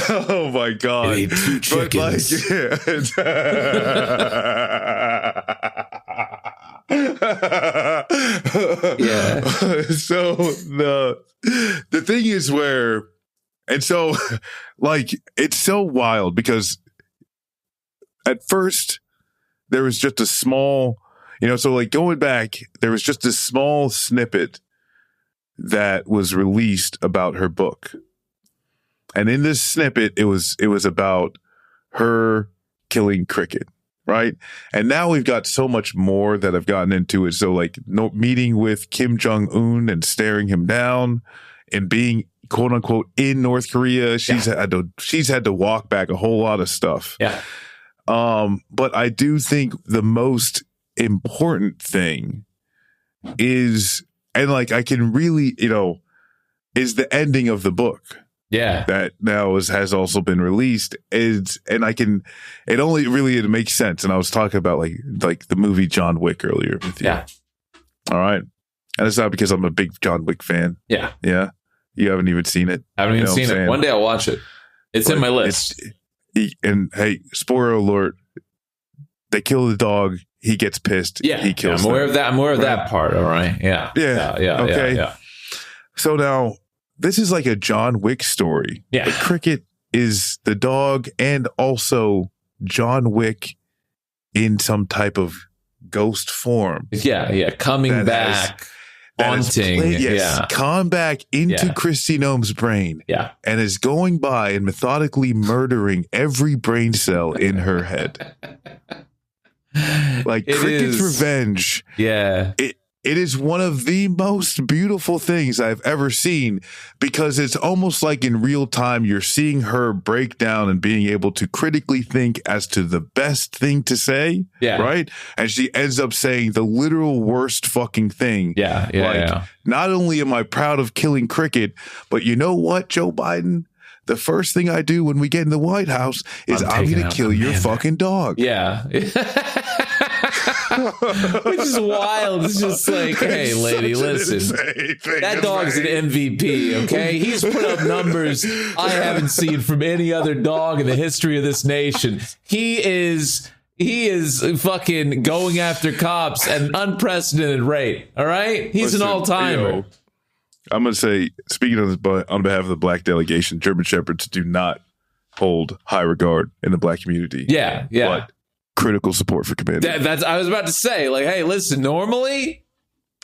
Oh my God. It ate 2 chickens. Yeah. So the thing is it's so wild because at first there was just a small, going back, there was just a small snippet that was released about her book. And in this snippet, it was about her killing cricket. Right. And now we've got so much more that I've gotten into it. So meeting with Kim Jong-un and staring him down and being quote unquote in North Korea. She's had to walk back a whole lot of stuff. Yeah. But I do think the most important thing is, and I can really, is the ending of the book. Yeah, that now has also been released. It makes sense. And I was talking about like the movie John Wick earlier with you. Yeah. All right. And it's not because I'm a big John Wick fan. Yeah. Yeah. You haven't even seen it. I haven't even seen it. One day I'll watch it. It's in my list. And hey, spoiler alert. They kill the dog. He gets pissed. Yeah. He kills I'm aware them. of that. I'm aware of that part. All right. Yeah. Yeah. Okay. Yeah. So now, this is like a John Wick story. Yeah. But Cricket is the dog and also John Wick in some type of ghost form. Yeah. Coming back, haunting. Come back into Kristi Noem's brain. Yeah. And is going by and methodically murdering every brain cell in her head. Like Cricket's revenge. Yeah. It is one of the most beautiful things I've ever seen because it's almost like in real time you're seeing her break down and being able to critically think as to the best thing to say. Yeah. Right? And she ends up saying the literal worst fucking thing. Yeah. Not only am I proud of killing Cricket, but you know what, Joe Biden? The first thing I do when we get in the White House is I'm going to kill your fucking dog. Yeah. Which is wild. It's just like, hey, lady, listen. That dog's an MVP, okay? He's put up numbers I haven't seen from any other dog in the history of this nation. He is fucking going after cops at an unprecedented rate, all right? He's an all-timer. I'm going to say, speaking on behalf of the black delegation, German Shepherds do not hold high regard in the black community. Yeah. But critical support for Commander. That's I was about to say, like, hey, listen, normally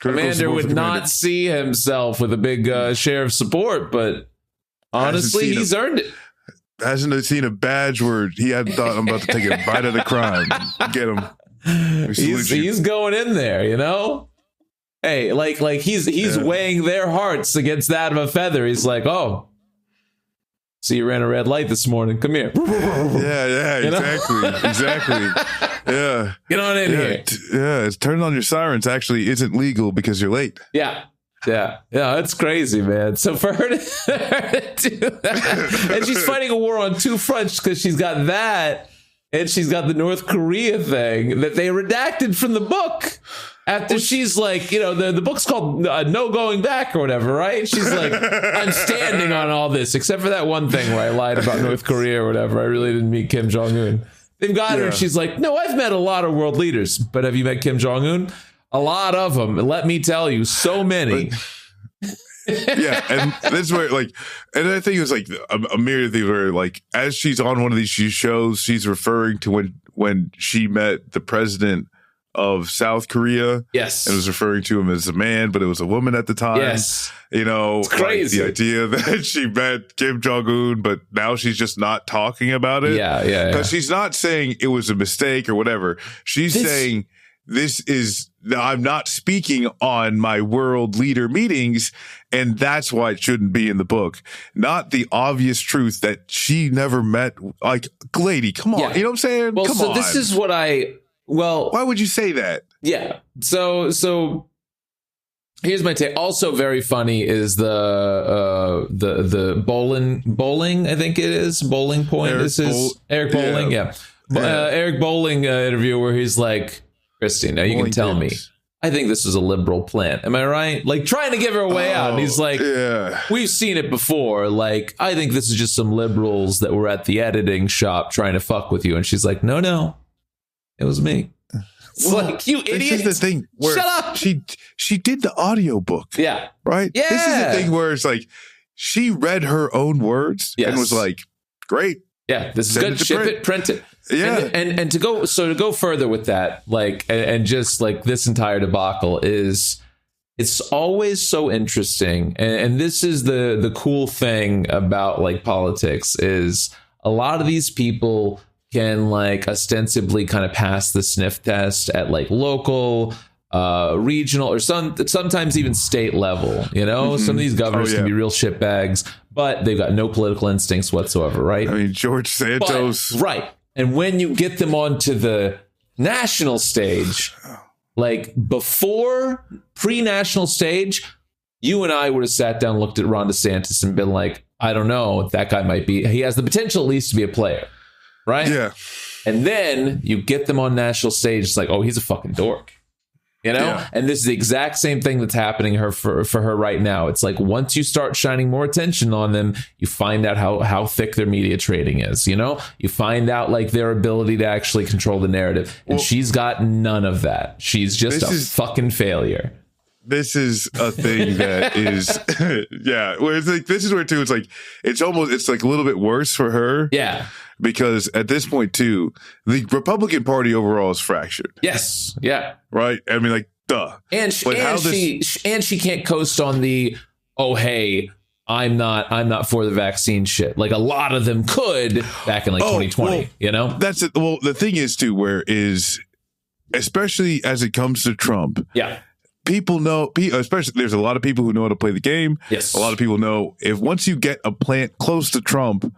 Commander would not see himself with a big share of support, but honestly, he's earned it. Hasn't seen a badge where he hadn't thought I'm about to take a bite of the crime. Get him. He's going in there, Hey, like he's weighing their hearts against that of a feather. He's like, oh, see, you ran a red light this morning. Come here. Yeah, exactly. Yeah. Get on in here. It's turning on your sirens actually isn't legal because you're late. Yeah. It's crazy, man. So for her to do that, and she's fighting a war on 2 fronts because she's got that, and she's got the North Korea thing that they redacted from the book. After she's like, the book's called No Going Back or whatever, right? She's like, I'm standing on all this, except for that one thing where I lied about North Korea or whatever. I really didn't meet Kim Jong-un. They've got her. And she's like, no, I've met a lot of world leaders, but have you met Kim Jong-un? A lot of them. And let me tell you, so many. Yeah, and that's where and I think it was like a myriad of things where as she's on one of these shows, she's referring to when she met the president of South Korea. Yes. And was referring to him as a man, but it was a woman at the time. Yes. You know, it's crazy. Like the idea that she met Kim Jong-un, but now she's just not talking about it. Yeah. Because she's not saying it was a mistake or whatever. She's saying I'm not speaking on my world leader meetings, and that's why it shouldn't be in the book. Not the obvious truth that she never met. Like, lady, come on. Yeah. You know what I'm saying? Well, come so on. this is what why would you say that? Yeah. So here's my take. Also very funny is the bowling, I think it is. Bowling Point. Eric Bowling. Yeah. Eric Bowling interview where he's like, Christy, now you can tell me. I think this is a liberal plan. Am I right? Like trying to give her a way out. And he's like, we've seen it before. Like, I think this is just some liberals that were at the editing shop trying to fuck with you. And she's like, no, it was me. It's like, you idiot. This is the thing where shut up. She did the audiobook. Yeah. Right? Yeah. This is the thing where it's like she read her own words and was like, great. Yeah, this is good. Ship it, print it. Yeah. And to go further with that, like, and just like this entire debacle it's always so interesting. And this is the cool thing about like politics is a lot of these people can like ostensibly kind of pass the sniff test at like local, regional, or sometimes even state level. You know, some of these governors can be real shitbags, but they've got no political instincts whatsoever, right? I mean, George Santos. Right. And when you get them onto the national stage, like before pre-national stage, you and I would have sat down, looked at Ron DeSantis and been like, I don't know, that guy might be, he has the potential at least to be a player. Right? Yeah. And then you get them on national stage. It's like, oh, he's a fucking dork. You know? Yeah. And this is the exact same thing that's happening for her right now. It's like once you start shining more attention on them, you find out how thick their media trading is. You know? You find out like their ability to actually control the narrative. And she's got none of that. She's just a fucking failure. This is a thing that is, where it's like, this is where too, it's like, it's like a little bit worse for her. Yeah. Because at this point too, the Republican Party overall is fractured. Yes. Yeah. Right. I mean, like, duh. And she can't coast on the, oh, hey, I'm not for the vaccine shit. Like a lot of them could back in like 2020, well, you know? That's it. Well, the thing is too, especially as it comes to Trump. Yeah. People know, especially there's a lot of people who know how to play the game. Yes. A lot of people know if once you get a plant close to Trump,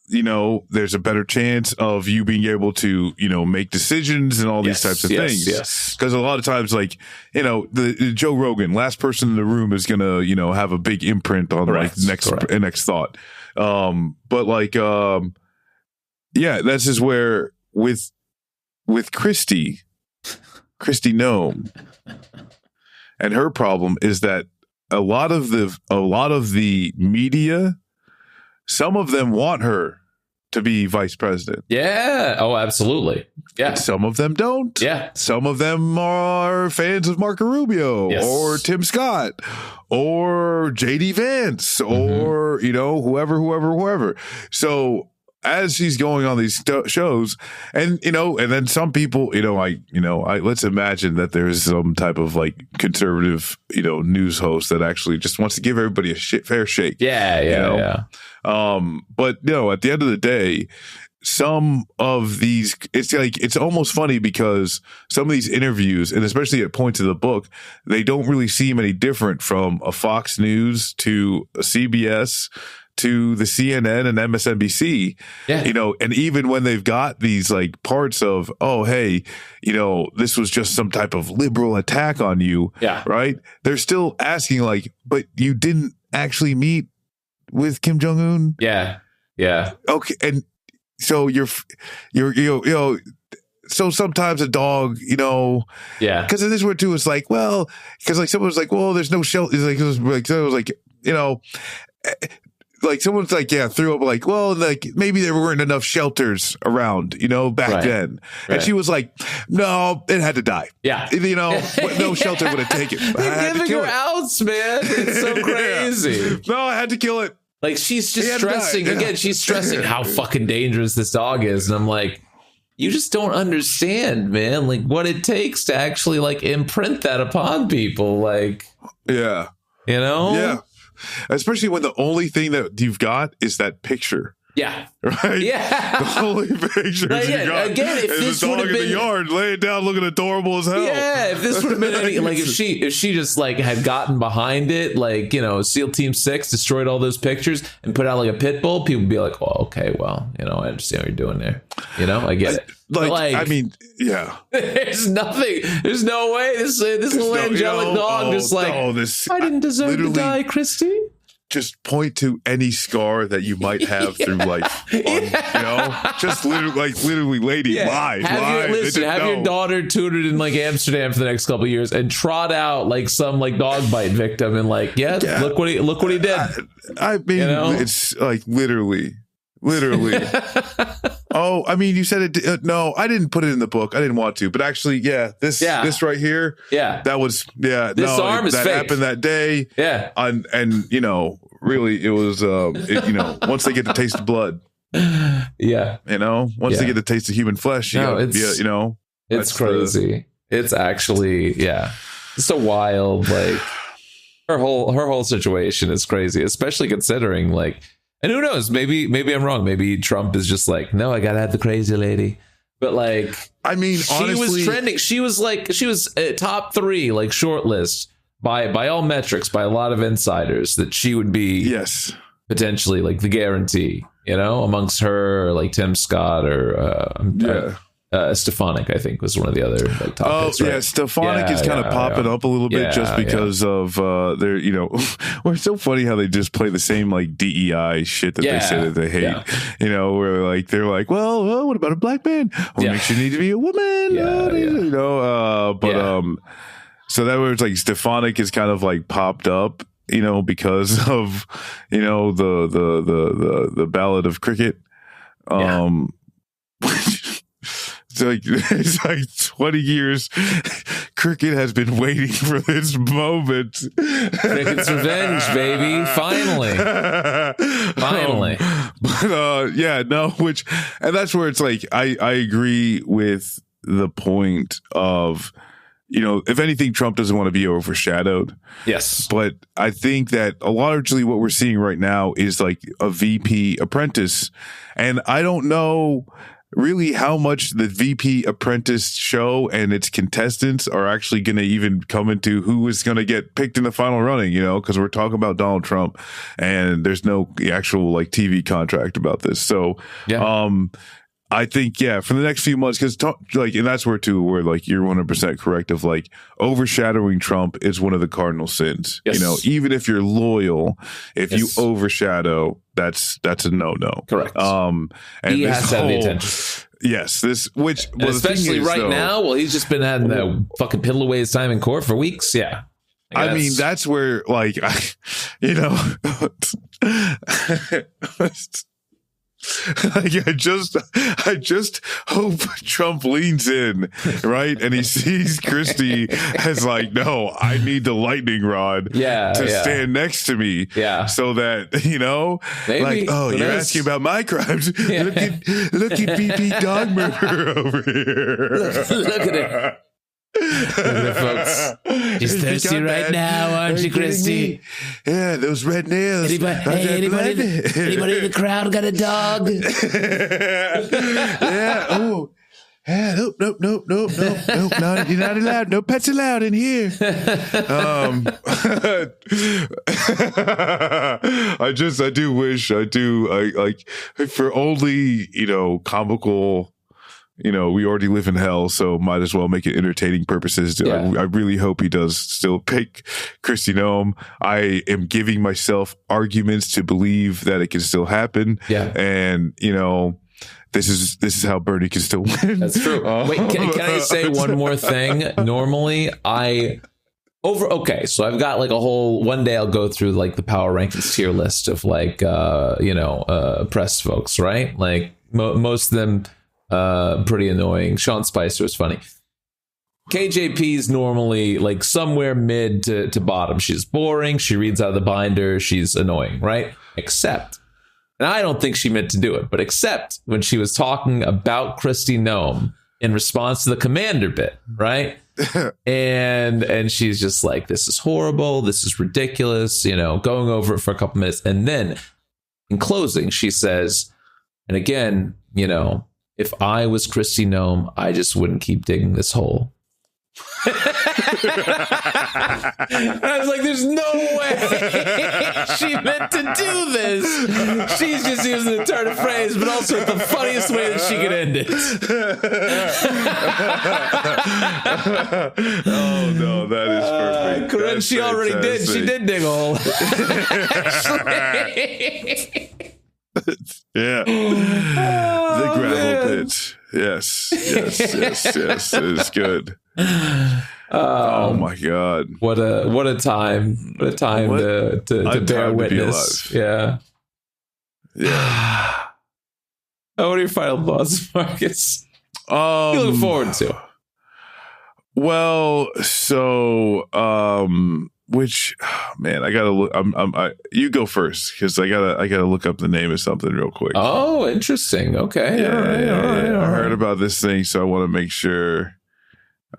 you know, there's a better chance of you being able to, you know, make decisions and all these types of things. Yes. Because a lot of times, like, you know, the Joe Rogan, last person in the room is going to, you know, have a big imprint on like next thought. But like, this is where with Christy Nome. And her problem is that a lot of the media, some of them want her to be vice president. Yeah. Oh, absolutely. Yeah. Some of them don't. Yeah. Some of them are fans of Marco Rubio or Tim Scott or JD Vance or, you know, whoever. So as she's going on these shows, and you know, and then some people, let's imagine that there's some type of like conservative, you know, news host that actually just wants to give everybody a fair shake. Yeah. But you know, at the end of the day, some of these, it's almost funny because some of these interviews, and especially at points of the book, they don't really seem any different from a Fox News to a CBS to the CNN and MSNBC, you know, and even when they've got these like parts of, oh, hey, you know, this was just some type of liberal attack on you. Yeah. Right. They're still asking like, but you didn't actually meet with Kim Jong-un. Yeah. Yeah. Okay. And so you're so sometimes a dog, you know, because in this one too, it's like, well, because like someone was like, well, there's no shelter. It was like, you know, like someone's like, threw up like, well, like maybe there weren't enough shelters around, you know, back then. And she was like, no, it had to die. Yeah. You know, no shelter would have taken it. I had to kill her outs, man. It's so crazy. No, I had to kill it. Like she's just stressing again. She's stressing how fucking dangerous this dog is. And I'm like, you just don't understand, man, like what it takes to actually like imprint that upon people. Like, yeah, you know? Yeah. Especially when the only thing that you've got is that picture. Yeah. Right? Yeah. The only pictures Like, you got again, if is this a dog would in have the been yard laying down looking adorable as hell. Yeah, if this would have been any, like if she just like had gotten behind it, like, you know, SEAL Team 6 destroyed all those pictures and put out like a pit bull, people would be like, well, okay, well, you know, I understand what you're doing there. You know, I get it. Like, I mean, yeah. There's nothing. There's no way this little angelic dog just like, I didn't deserve to die, Christy. Just point to any scar that you might have through life. You know, just literally, lady, lie. Have your daughter tutored in like Amsterdam for the next couple of years and trot out like some like dog bite victim and like, look what he did. I mean, you know? It's like literally. Oh, I mean, you said it. No, I didn't put it in the book. I didn't want to, but actually, this right here, that was, this arm is that fake. happened that day. Yeah. And you know, really, it was, you know, once they get the taste of blood. Yeah. You know, once they get the taste of human flesh, you know, it's crazy. It's actually, it's so wild. Like her whole situation is crazy, especially considering like, and who knows, maybe I'm wrong. Maybe Trump is just like, no, I gotta have the crazy lady. But like, I mean, honestly, she was trending. She was top 3, like shortlist by all metrics, by a lot of insiders, that she would be potentially like the guarantee, you know, amongst her, like Tim Scott or Stefanik, I think, was one of the other like top picks, right? Stefanik is kind of popping up a little bit just because of their, you know, well, it's so funny how they just play the same like DEI shit that they say that they hate, you know, where like they're like, well, what about a black man? What makes you need to be a woman? You know, so that was like Stefanik is kind of like popped up, you know, because of, you know, the Ballad of Cricket. It's like 20 years. Cricket has been waiting for this moment. Cricket's revenge, baby. Finally. And that's where it's like, I agree with the point of, you know, if anything, Trump doesn't want to be overshadowed. Yes. But I think that largely what we're seeing right now is like a VP apprentice. And I don't know really how much the VP Apprentice show and its contestants are actually going to even come into who is going to get picked in the final running, you know, because we're talking about Donald Trump and there's no actual like TV contract about this. So, I think, for the next few months, because like, and that's where like you're 100% correct of like overshadowing Trump is one of the cardinal sins. You know, even if you're loyal, if you overshadow, that's a no. Correct. And he has to have the attention. Yes, especially right now. Well, he's just been having that fucking piddle away his time in court for weeks. Yeah. I mean, that's where like, you know, like I just hope Trump leans in, right? And he sees Christie as like, no, I need the lightning rod to stand next to me. Yeah. So that, you know, like, oh, you're asking about my crimes. Yeah. Look at BP dog murderer over here. Look at it. Look at it, folks. She's thirsty right now, aren't you, Christy? Yeah, those red nails. Anybody in the crowd got a dog? Yeah. Oh. Yeah, nope. Not, you're not allowed. No pets allowed in here. I like for only, you know, comical. You know, we already live in hell, so might as well make it entertaining purposes. I really hope he does still pick Kristi Noem. I am giving myself arguments to believe that it can still happen. Yeah. And, you know, this is how Bernie can still win. That's true. Wait, can I say one more thing? Normally, so I've got like a whole, one day I'll go through like the power rankings tier list of like, press folks, right? Like most of them, pretty annoying. Sean Spicer was funny. KJP's normally like somewhere mid to bottom. She's boring. She reads out of the binder. She's annoying, right? Except And I don't think she meant to do it, but except when she was talking about Kristi Noem in response to the commander bit, right? and she's just like, this is horrible, this is ridiculous, going over it for a couple minutes. And then in closing, she says, and again, if I was Kristi Noem, I just wouldn't keep digging this hole. I was like, there's no way she meant to do this. She's just using the turn of phrase, but also the funniest way that she could end it. Oh no, that is perfect. And she already did. She did dig a hole. Yeah. The gravel pit. Yes. It is good. Oh my God! What a time! What a time to bear witness! Yeah. What are your final thoughts, Marcus? You look forward to? Well, so which man, I gotta look. You go first because I gotta look up the name of something real quick. Oh, interesting. Okay. All right. I heard about this thing, so I want to make sure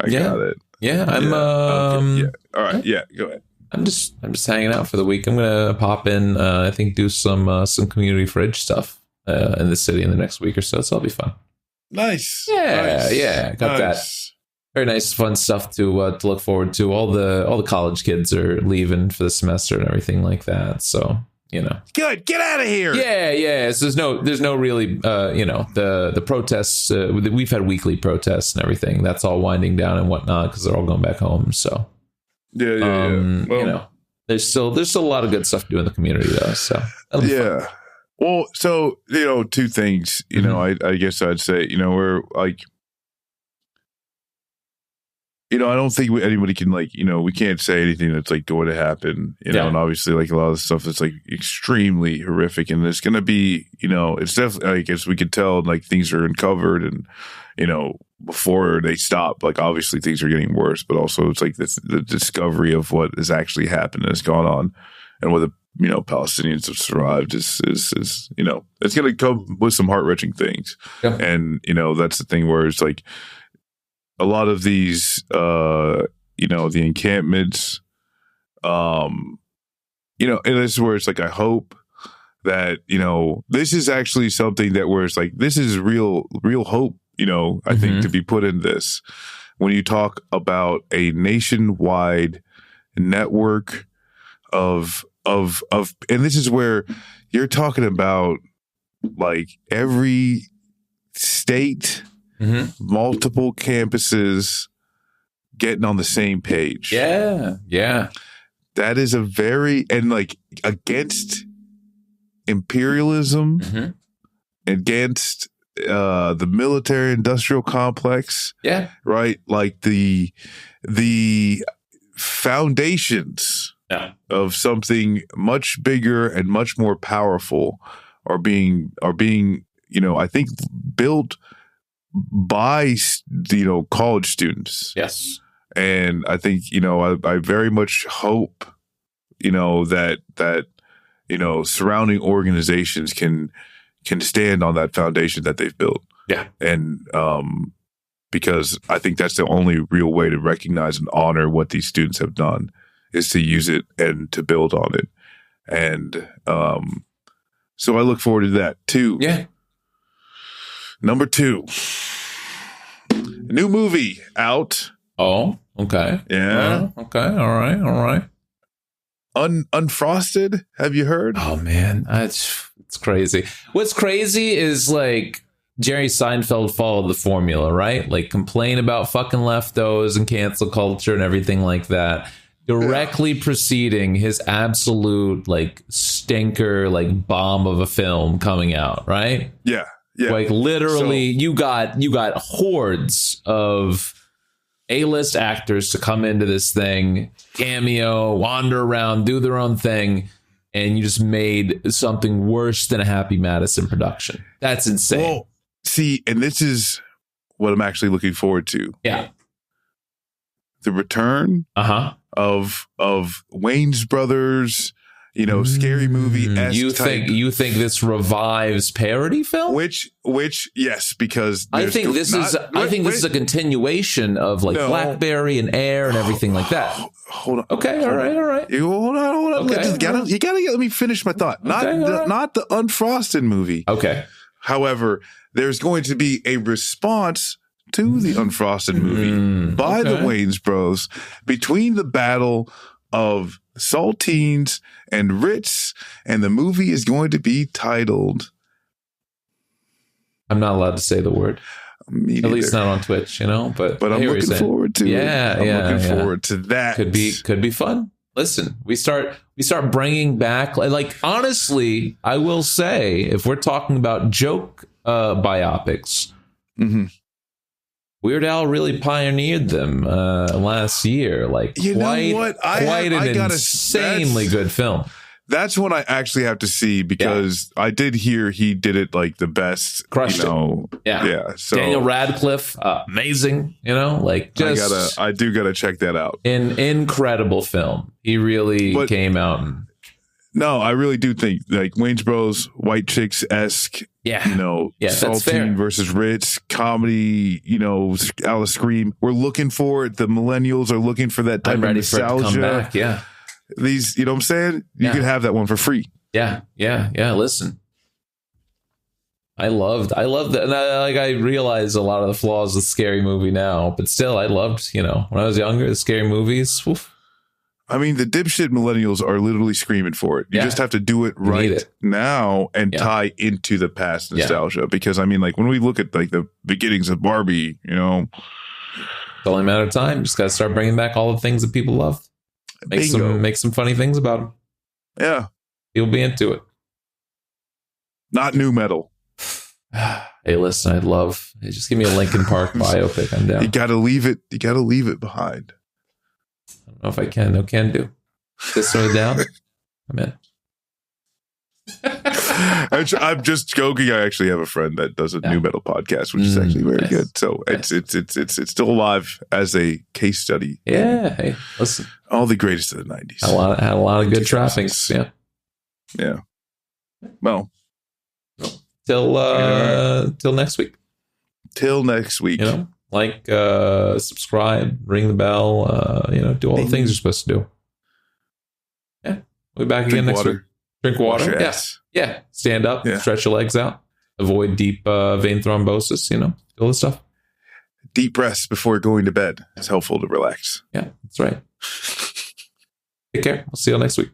I got it. Yeah, I'm. Okay. All right. Yeah, go ahead. I'm just hanging out for the week. I'm gonna pop in. I think do some community fridge stuff in the city in the next week or so. So it'll be fun. Nice. Yeah. Got that. Very nice, fun stuff to look forward to. All the college kids are leaving for the semester and everything like that. So good. Get out of here. Yeah. So there's no really the protests. We've had weekly protests and everything. That's all winding down and whatnot because they're all going back home. So yeah. Well, there's still a lot of good stuff to do in the community though. So yeah. Well, so two things. I guess I'd say we're like. I don't think anybody can we can't say anything that's going to happen, and obviously a lot of the stuff that's extremely horrific, and there's going to be, it's definitely, I guess we could tell things are uncovered and, before they stop, obviously things are getting worse, but also it's the discovery of what has actually happened has gone on and what the, Palestinians have survived is it's going to come with some heart-wrenching things. Yeah. And, that's the thing where it's a lot of these, the encampments, and this is where it's I hope that, this is actually something that where it's this is real hope, I think to be put in this. When you talk about a nationwide network of, and this is where you're talking about every state, multiple campuses getting on the same page. Yeah. That is a very, and against imperialism, against the military industrial complex. Yeah. Right? The foundations of something much bigger and much more powerful are being, I think built by college students. Yes. And I think I very much hope that surrounding organizations can stand on that foundation that they've built. Yeah. And because I think that's the only real way to recognize and honor what these students have done is to use it and to build on it. And so I look forward to that too. Yeah. Number 2, a new movie out. Oh, okay. Yeah. Okay. All right. Unfrosted. Have you heard? Oh man, it's crazy. What's crazy is Jerry Seinfeld followed the formula, right? Complain about fucking leftovers and cancel culture and everything like that. Directly preceding his absolute stinker bomb of a film coming out, right? Yeah. Yeah. Literally, you got hordes of A-list actors to come into this thing, cameo, wander around, do their own thing, and you just made something worse than a Happy Madison production. That's insane. Well, see, and this is what I'm actually looking forward to. Yeah. The return of Wayne's brothers scary movie. You think this revives parody film? Which yes, because I think this is a continuation of like BlackBerry and Air and everything like that. Hold on. Okay, all right. Hold on. Okay, You gotta let me finish my thought. Not the Unfrosted movie. Okay. However, there's going to be a response to the Unfrosted movie by the Wayans Bros between the battle of saltines and Ritz, and the movie is going to be titled. I'm not allowed to say the word. At least not on Twitch, But I'm looking forward to it. I'm looking forward to that. Could be fun. Listen, we start bringing back, like, honestly, I will say, if we're talking about joke biopics, Weird Al really pioneered them last year. Like, quite an insanely good film. That's what I actually have to see, because I did hear he did it like the best. Crushed it. Yeah. So Daniel Radcliffe, amazing. I do gotta check that out. An incredible film. He really came out and. No, I really do think like Wayans Bros, White Chicks-esque. Saltine versus Ritz comedy. Alice Scream. We're looking for it. The millennials are looking for that type of nostalgia. For it to come back. Yeah. These, you know what I'm saying? You could have that one for free. Yeah. Listen, I loved that. And I realize a lot of the flaws of the Scary Movie now, but still, I loved, when I was younger, the Scary Movies. Oof. I mean, the dipshit millennials are literally screaming for it. You just have to do it right now and tie into the past nostalgia. Because I mean, like when we look at like the beginnings of Barbie, it's only a matter of time. Just got to start bringing back all the things that people love. Make some funny things about them. Yeah. You'll be into it. Not new metal. Hey, listen, just give me a Linkin Park biopic. I'm down. You got to leave it behind. I don't know if I can. No can do. This or down. I'm in. I'm just joking. I actually have a friend that does a new metal podcast, which is actually very good. So it's still alive as a case study. Yeah. Hey, listen. All the greatest of the 90s. Had a lot of good trappings. Yeah. Yeah. Well, till next week. Till next week. Subscribe, ring the bell, do all the things you're supposed to do. Yeah. We'll be back again next week. Drink water. Yes. Yeah. Stand up, stretch your legs out, avoid deep vein thrombosis, all this stuff. Deep breaths before going to bed. It's helpful to relax. Yeah, that's right. Take care. We'll see you next week.